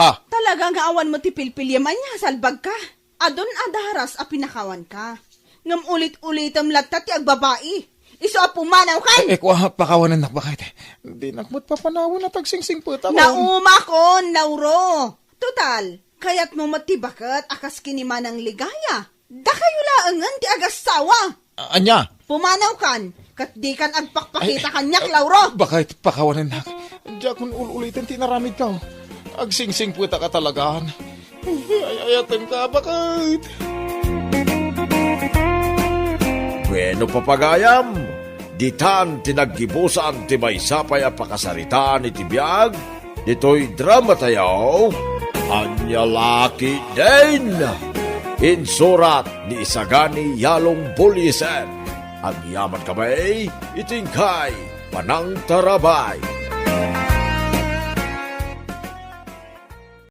Ha? Talaga nga awan mo ti pilpilyaman niya salbag ka. Adon adaras a pinakawan ka. Ngam ulit-ulitam latat ti agbabae. Iso a pumanaw kan. Kwa pakawanan nak bakit? Di nakmat papanawan na tagsingsing po tawon. Naumakon, Lauro. Total, kayat mo matibakat akas kinimanang ligaya. Da kayo laangan ti agasawa. Anya? Pumanaw kan, kat di kan agpakpakita kanyak, Lauro. Bakit pakawanan nak? Diya kung ulitin tinaramid ka. Agsingsing po ka talagaan. Ayatin ka, bakit? Bueno papagayam, ditan tinaggibusan ti may sapay a pakasaritaan iti biyag, dito'y drama tayo, Anya Laki din. Insurat ni Isagani Yalong Buliser. Ang yaman kamay, itingkay, Panang Tarabay.